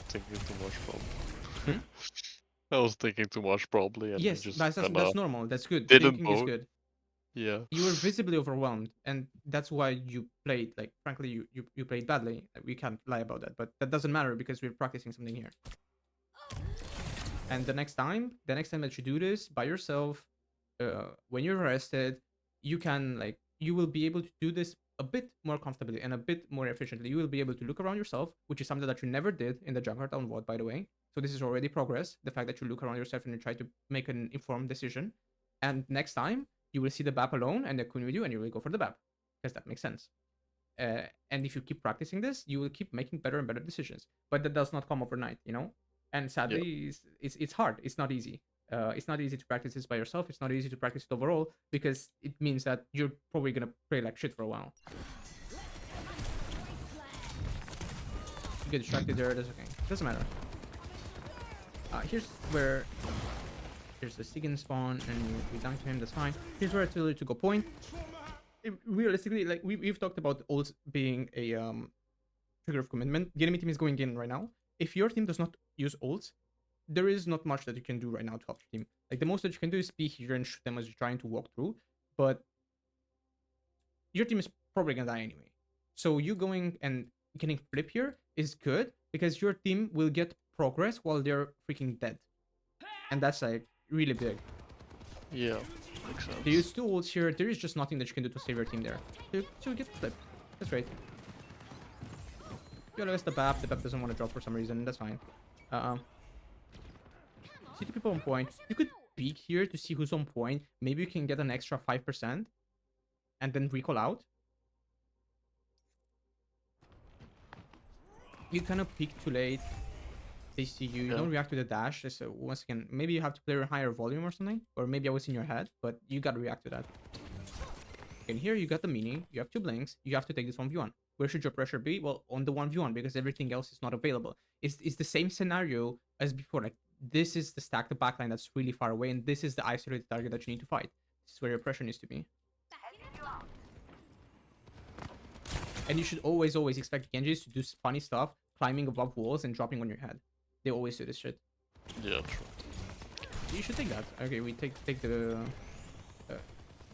Thinking too much probably. I was thinking too much probably, and Yes, just that's kinda normal. That's good. didn't Thinking is vote. good. Yeah. You were visibly overwhelmed, and that's why you played. Like, frankly, you played badly. We can't lie about that, but that doesn't matter because we're practicing something here. And the next time that you do this by yourself, when you're rested, you can you will be able to do this a bit more comfortably and a bit more efficiently. You will be able to look around yourself, which is something that you never did in the Junker Town VOD, by the way. So this is already progress. The fact that you look around yourself and you try to make an informed decision. And next time, you will see the BAP alone and the queen with you, and you will go for the BAP because that makes sense. And if you keep practicing this, you will keep making better and better decisions. But that does not come overnight, you know. And sadly, it's hard. It's not easy. It's not easy to practice this by yourself. It's not easy to practice it overall because it means that you're probably gonna play like shit for a while. You get distracted there. That's okay. Doesn't matter. Here's where. Here's the Siegen spawn, and we dunk to him. That's fine. Here's where I tell you to go point. Realistically, like we've talked about ults being a trigger of commitment. The enemy team is going in right now. If your team does not use ults, there is not much that you can do right now to help your team. Like the most that you can do is be here and shoot them as you're trying to walk through, but your team is probably gonna die anyway. So you going and getting flip here is good because your team will get progress while they're freaking dead, and that's like really big. Yeah. Makes sense. They use 2 ults here. There is just nothing that you can do to save your team there. So get flipped. That's great. You realize the BAP doesn't want to drop for some reason. That's fine. See 2 people on point. You could peek here to see who's on point. Maybe you can get an extra 5% and then recall out. You kind of peek too late. They see you. You Yeah. don't react to the dash. So once again, maybe you have to play a higher volume or something. Or maybe I was in your head, but you gotta react to that. And here you got the mini. You have 2 blinks. You have to take this 1v1. Where should your pressure be? Well, on the 1v1 because everything else is not available. It's the same scenario as before. Like this is the stacked backline that's really far away, and this is the isolated target that you need to fight. This is where your pressure needs to be. And you should always expect Genjis to do funny stuff, climbing above walls and dropping on your head. They always do this shit. Yeah, true. You should take that. Okay, we take the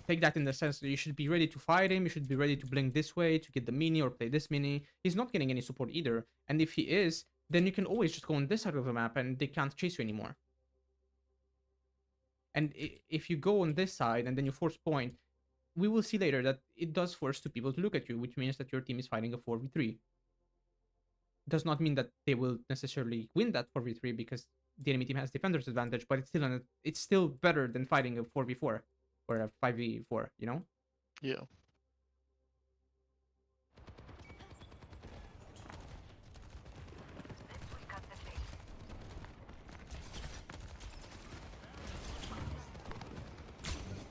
take that in the sense that you should be ready to fight him. You should be ready to blink this way to get the mini or play this mini. He's not getting any support either, and if he is, then you can always just go on this side of the map and they can't chase you anymore. And if you go on this side and then you force point, we will see later that it does force two people to look at you, which means that your team is fighting a 4v3. Does not mean that they will necessarily win that 4v3 because the enemy team has defender's advantage, but it's still better than fighting a 4v4 or a 5v4, you know? Yeah.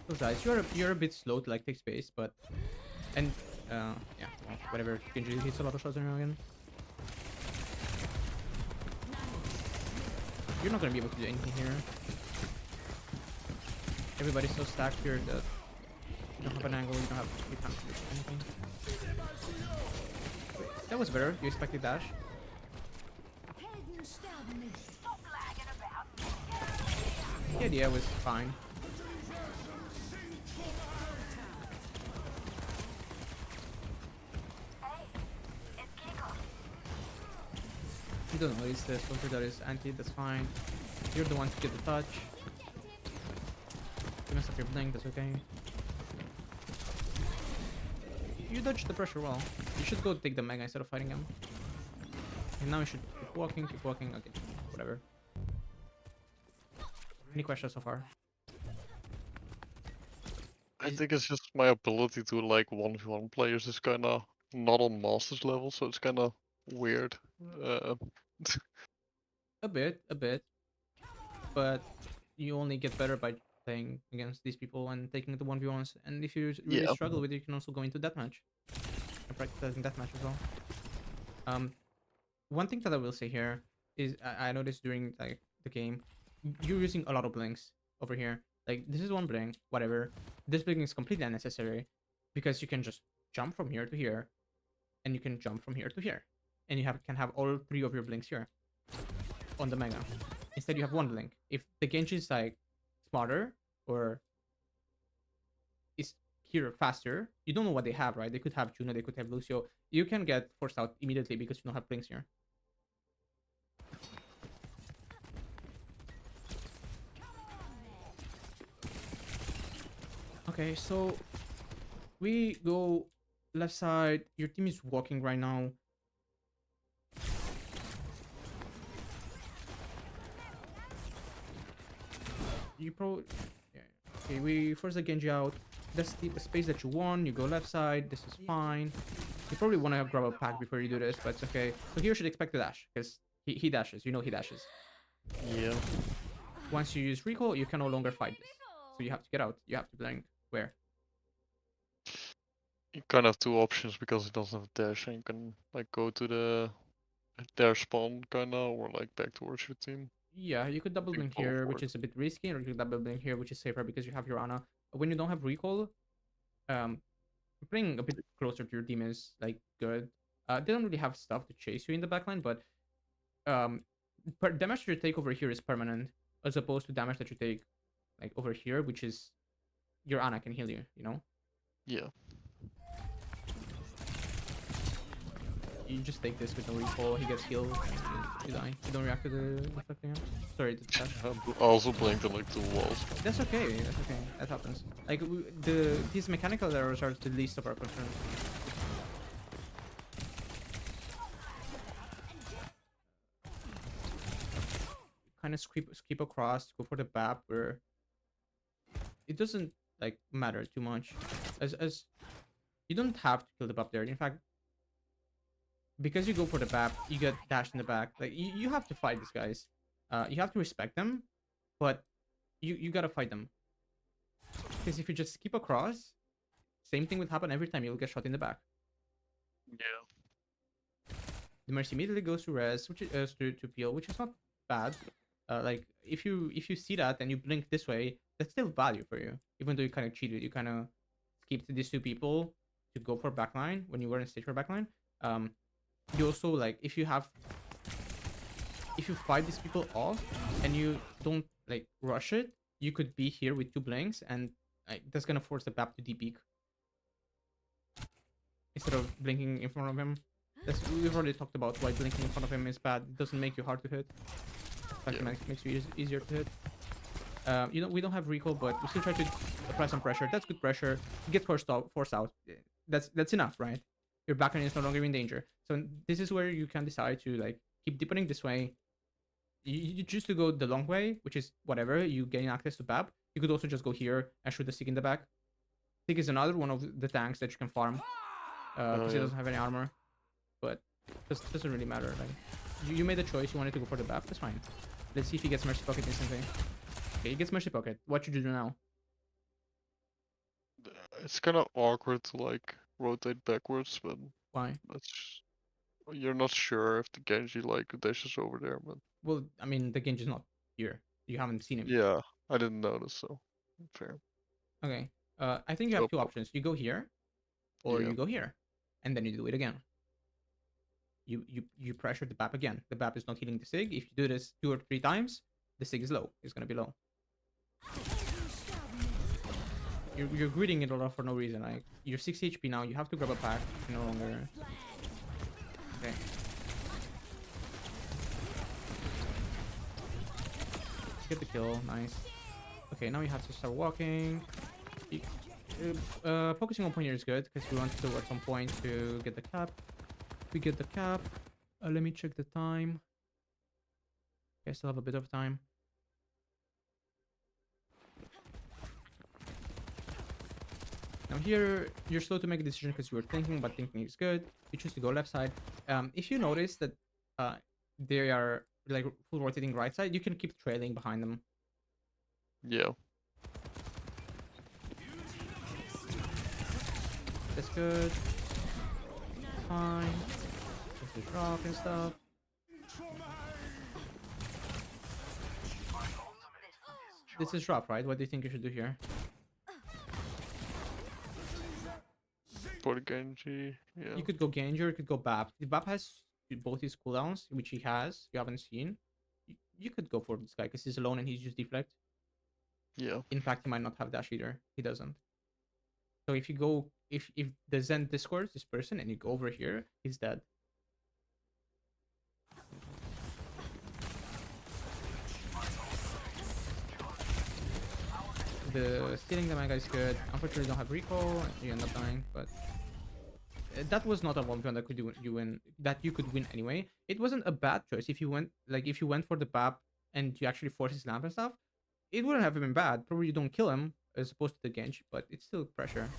So guys, you're a bit slow to like take space, but yeah, well, whatever. Genji hits a lot of shots now again. You're not gonna be able to do anything here. Everybody's so stacked here that you don't have an angle. You can't do anything. Wait, that was better. You expected dash. The idea was fine. You don't notice this filter that is anti, that's fine. You're the one to get the touch. You mess up your blink, that's okay. You dodged the pressure well. You should go take the mega instead of fighting him. And now you should keep walking, okay, whatever. Any questions so far? I think it's just my ability to like 1v1 players is kinda not on Masters level, so it's kinda weird. A bit. But you only get better by playing against these people and taking the 1v1s. And if you really Yeah. struggle with it, you can also go into deathmatch. And practice in deathmatch as well. One thing that I will say here is I noticed during like the game, you're using a lot of blinks over here. Like this is one blink, whatever. This blink is completely unnecessary because you can just jump from here to here, and you can jump from here to here, and you can have all three of your blinks here on the mega. Instead, you have one blink. If the Genji is like smarter or is here faster, you don't know what they have, right? They could have Juno, they could have Lucio. You can get forced out immediately because you don't have blinks here. Okay, so we go left side. Your team is walking right now. You probably... Yeah. Okay, we force the Genji out. That's the space that you want. You go left side. This is fine. You probably want to grab a pack before you do this, but it's okay. So here you should expect the dash, because he dashes. You know he dashes. Yeah. Once you use recall, you can no longer fight this. So you have to get out. You have to blink. Where? You kind of have two options because it doesn't have dash, and you can like go to their spawn kinda, or like back towards your team. Yeah, you could double You blink go here, for which it. is a bit risky, or you could double blink here, which is safer because you have your Ana. When you don't have recall, playing a bit closer to your team is like good. They don't really have stuff to chase you in the backline, but damage that you take over here is permanent, as opposed to damage that you take like over here, which is your Ana can heal you, you know? Yeah. You just take this with no recall, he gets healed, you die. You don't react to the deflecting him. Sorry, the dash. I also blinked on like 2 walls. That's okay, that happens. Like, these mechanical errors are the least of our concerns. Kind of skip across, go for the BAP, where it doesn't like matter too much. As you don't have to kill the BAP there. In fact, because you go for the BAP, you get dashed in the back. Like you have to fight these guys. You have to respect them, but you gotta fight them. Because if you just skip across, same thing would happen every time. You'll get shot in the back. Yeah. The Mercy immediately goes to res, which is to peel, which is not bad. Like if you see that and you blink this way, that's still value for you. Even though you kind of cheated, you kind of skipped these two people to go for backline when you were in stage for backline. You also like if you fight these people off and you don't like rush it, you could be here with 2 blinks and that's gonna force the BAP to depeak instead of blinking in front of him. We've already talked about why blinking in front of him is bad. It doesn't make you hard to hit. In fact, Yeah. it makes you easier to hit. We don't have recall, but we still try to apply some pressure. That's good pressure. You get forced out. That's enough, right? Your backline is no longer in danger. So this is where you can decide to like keep deepening this way. You choose to go the long way, which is whatever. You gain access to BAP. You could also just go here and shoot the Sig in the back. Sig is another one of the tanks that you can farm because he yeah. doesn't have any armor. But this doesn't really matter. Like you made a choice. You wanted to go for the BAP. That's fine. Let's see if he gets Mercy Pocket instantly. Okay, he gets Mercy Pocket. What should you do now? It's kind of awkward to like rotate backwards, but Why? that's you're not sure if the Genji like dashes over there, but Well, I mean, the Genji is not here. You haven't seen him. yeah, I didn't notice, so fair. Okay. I think you have So- two options. You go here, or Yeah. you go here, and then you do it again. You pressure the BAP again. The BAP is not healing the Sig. If you do this 2 or 3 times, the Sig is low. It's gonna be low. You're greeting it a lot for no reason. Like you're 6 HP now. You have to grab a pack. No longer. Okay. Get the kill. Nice. Okay, now you have to start walking. Focusing on point here is good because we want to at some point to get the cap. We get the cap. Let me check the time. Okay, I still have a bit of time. Now here, you're slow to make a decision because you were thinking, but thinking is good. You choose to go left side. If you notice that they are like full rotating right side, you can keep trailing behind them. Yeah. That's good. Fine. Just to drop and stuff. This is drop, right? What do you think you should do here? For the Genji, yeah. You could go Genji or you could go BAP. If BAP has both his cooldowns, which he has, you haven't seen, you could go for this guy because he's alone and he's just deflect. Yeah. In fact, he might not have dash either. He doesn't. So if you go, if the Zen discords this person and you go over here, he's dead. The stealing the mega is good. Unfortunately, you don't have recall. You end up dying, but that was not a 1v1 that could you win. That you could win anyway. It wasn't a bad choice if you went for the BAP and you actually force his lamp and stuff. It wouldn't have been bad. Probably you don't kill him as opposed to the Genji, but it's still pressure.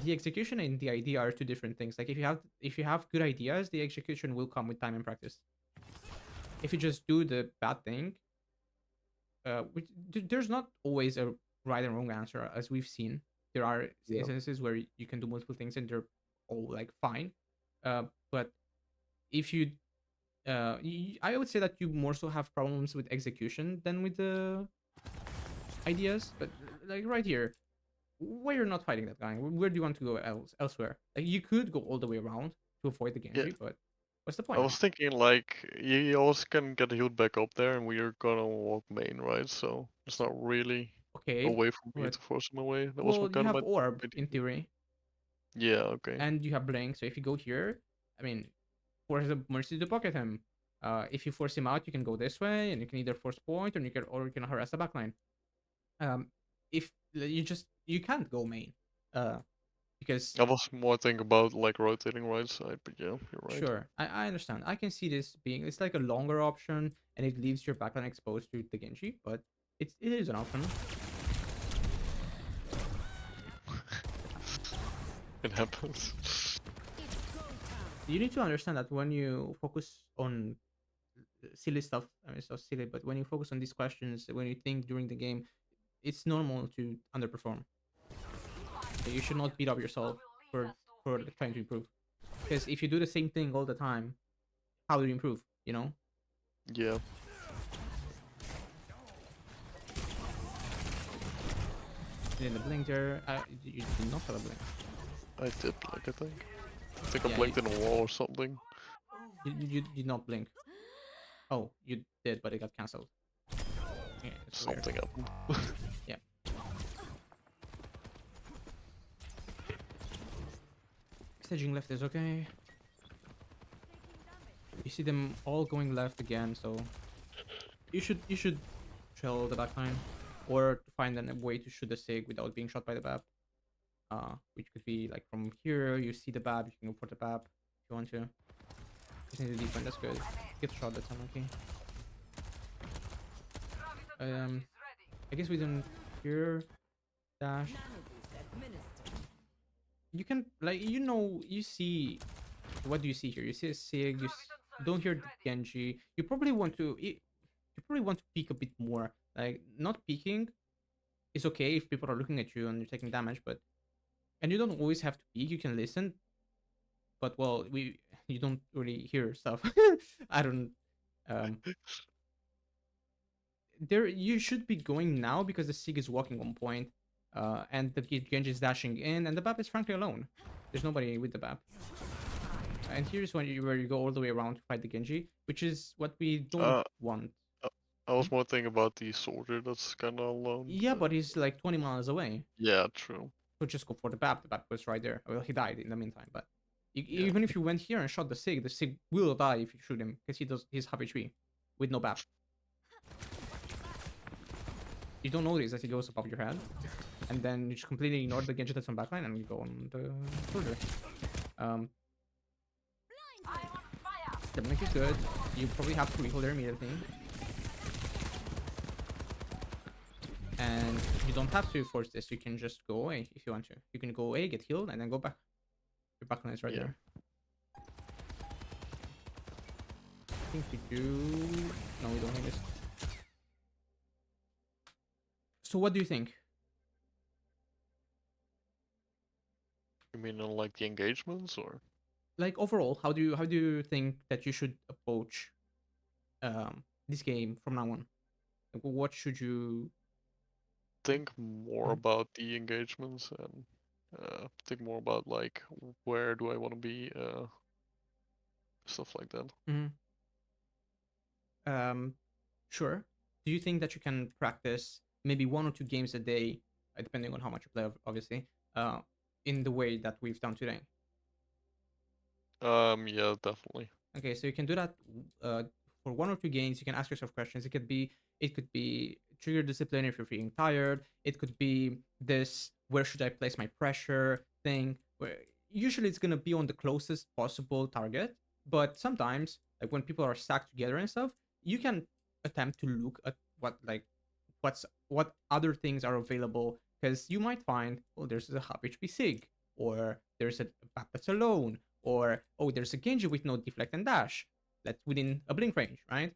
The execution and the idea are 2 different things. Like if you have good ideas, the execution will come with time and practice. If you just do the bad thing, there's not always a right and wrong answer, as we've seen. There are Yeah. instances where you can do multiple things and they're all like fine. But if you, I would say that you more so have problems with execution than with the ideas. But like right here, why you're not fighting that guy? Where do you want to go elsewhere? Like you could go all the way around to avoid the Genji, but what's the point? I was thinking like you also can get healed back up there, and we are gonna walk main, right? So it's not really Okay, a way for me but- to force him away. That was well, what you kind have of my orb idea. in theory, Yeah. Okay. and you have blink. So if you go here, I mean, force the Mercy to pocket him. If you force him out, you can go this way, and you can either force point or you can harass the backline. If you can't go main, because I was more thinking about like rotating right side, but yeah, you're right. sure, I understand. I can see this being it's like a longer option, and it leaves your backline exposed to the Genji, but it is an option. It happens. You need to understand that when you focus on silly stuff, I mean, it's not silly, but when you focus on these questions, when you think during the game, it's normal to underperform. So you should not beat up yourself for trying to improve. Because if you do the same thing all the time, how do you improve? You know? Yeah. You did a blink there. You did not have a blink. I did blink, I think. I think I Yeah, blinked in a wall or something. You did not blink. Oh, you did, but it got cancelled. Yeah, it's weird. Something happened. Yeah. Staging left is okay. You see them all going left again, so you should shell the backline, or find a way to shoot the sig without being shot by the BAP. Which could be like from here. You see the BAP, you can go for the BAP if you want to. Just need to defend. That's good. Get shot. That's unlucky. I guess we don't hear dash. You can like you see. What do you see here? You see a sig. You don't hear the Genji. You probably want to. You probably want to peek a bit more. Like not peeking is okay if people are looking at you and you're taking damage, but and you don't always have to peek. You can listen, but well, you don't really hear stuff. I don't. There you should be going now because the Sig is walking on point, and the Genji is dashing in, and the BAP is frankly alone. There's nobody with the BAP. And here's where you go all the way around to fight the Genji, which is what we don't want. I was more thinking about the soldier that's kinda alone. Yeah, but he's like 20 miles away. Yeah, true. So just go for the BAP. The BAP was right there. Well, he died in the meantime, but Yeah. even if you went here and shot the Sig will die if you shoot him because he's half HP with no BAP. You don't notice that he goes above your head, and then you just completely ignore the Genji that's on backline and you go on the soldier. The blink is good. You probably have to recall there immediately. And you don't have to force this. You can just go away if you want to. You can go away, get healed, and then go back. Your backline is right Yeah. there. I think we do. No, we don't need this. So what do you think? You mean on like the engagements or? Like overall, how do you think that you should approach this game from now on? Like, what should you Think more about the engagements and think more about like where do I want to be, stuff like that. Sure. Do you think that you can practice maybe 1 or 2 games a day, depending on how much you play, obviously, in the way that we've done today? Yeah, definitely. Okay, so you can do that for 1 or 2 games. You can ask yourself questions. It could be trigger discipline if you're feeling tired. It could be this where should I place my pressure thing. Where usually it's gonna be on the closest possible target, but sometimes like when people are stacked together and stuff, you can attempt to look at what other things are available because you might find there's a half HP Sig, or there's a BAP that's alone, or there's a Genji with no deflect and dash that's within a blink range, right?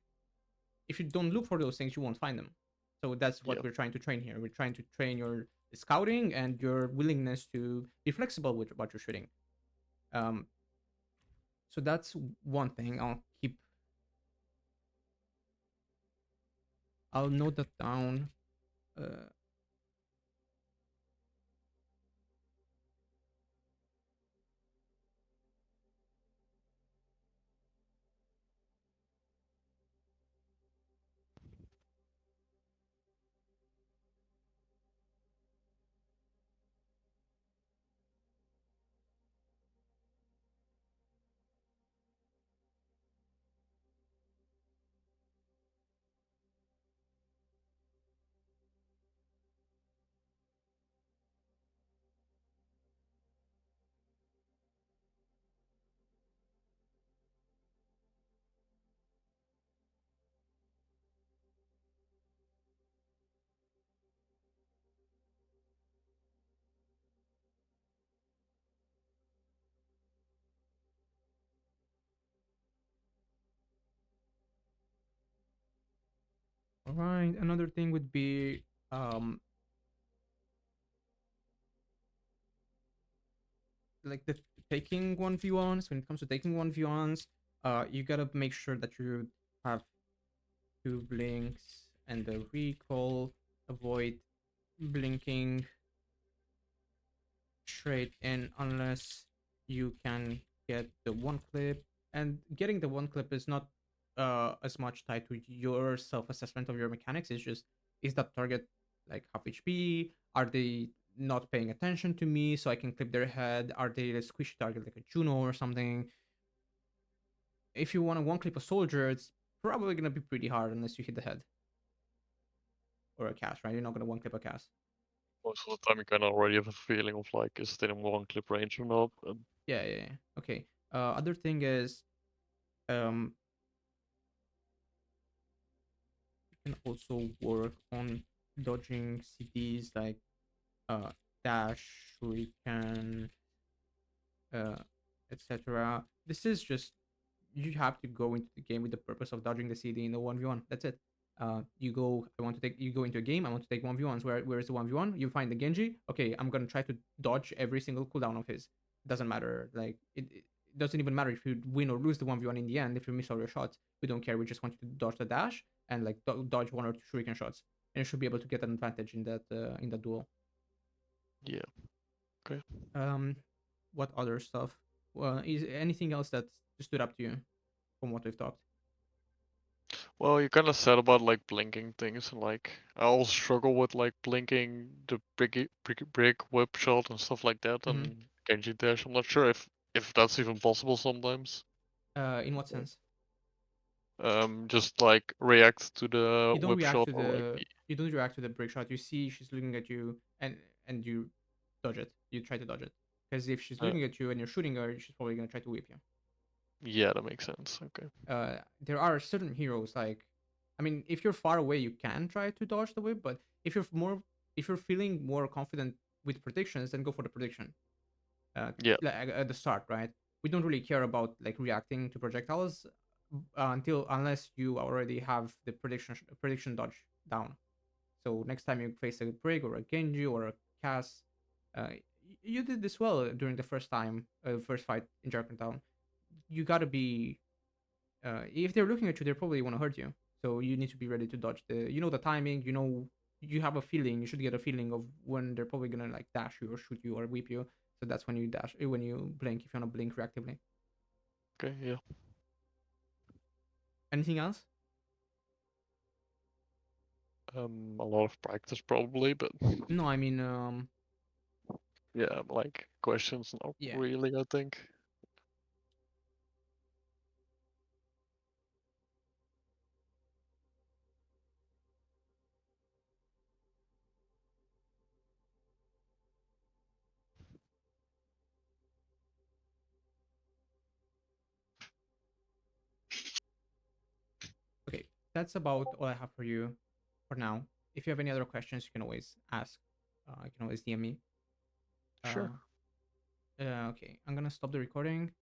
If you don't look for those things, you won't find them. So that's what we're trying to train here. We're trying to train your scouting and your willingness to be flexible with what you're shooting. So that's one thing. I'll note that down. All right. Another thing would be like the taking 1v1s. When it comes to taking 1v1s, you gotta make sure that you have 2 blinks and the recall. Avoid blinking trade in unless you can get the one clip. And getting the one clip is not as much tied to your self-assessment of your mechanics. It's just, is that target like half HP? Are they not paying attention to me so I can clip their head? Are they a squishy target like a Juno or something? If you want to one clip a soldier, it's probably gonna be pretty hard unless you hit the head. Or a cast, right? You're not gonna one clip a cast. Most of the time, you kind of already have a feeling of like, is it in one clip range or not? Yeah. Okay. Other thing is, um, you can also work on dodging CDs like dash, shuriken, uh, etc. This is just, you have to go into the game with the purpose of dodging the CD in the 1v1. That's it. You go into a game, I want to take 1v1s. Where is the 1v1? You find the Genji. Okay, I'm gonna try to dodge every single cooldown of his. It doesn't matter. Like, it doesn't even matter if you win or lose the 1v1 in the end. If you miss all your shots, we don't care. We just want you to dodge the dash and like dodge one or two shuriken shots. And you should be able to get an advantage in that duel. Yeah. Okay. What other stuff? Is anything else that stood up to you from what we've talked? Well, you kind of said about like blinking things, and like I also struggle with like blinking the big whip shot and stuff like that, Mhm. and Genji dash. I'm not sure if that's even possible sometimes. In what sense? Just like react to the You don't whip react shot to or like the you don't react to the break shot. You see she's looking at you and you dodge it. You try to dodge it. Because if she's uh, looking at you and you're shooting her, she's probably gonna try to whip you. yeah, that makes sense. Okay. There are certain heroes like, I mean, if you're far away, you can try to dodge the whip, but if you're feeling more confident with predictions, then go for the prediction. Yeah. Like at the start, right? We don't really care about like reacting to projectiles unless you already have the prediction dodge down. So next time you face a Brig or a Genji or a Cass, you did this well during the first fight in Jarkon Town. You gotta be, if they're looking at you, they probably want to hurt you. So you need to be ready to dodge the timing. You have a feeling. You should get a feeling of when they're probably gonna like dash you or shoot you or whip you. So that's when you dash, when you blink. If you wanna blink reactively. Okay. Yeah. Anything else? A lot of practice probably, but No, I mean, yeah, like questions, not yeah. really. I think. Okay, that's about all I have for you for now. If you have any other questions, you can always ask. You can always DM me. Sure. Okay, I'm gonna stop the recording.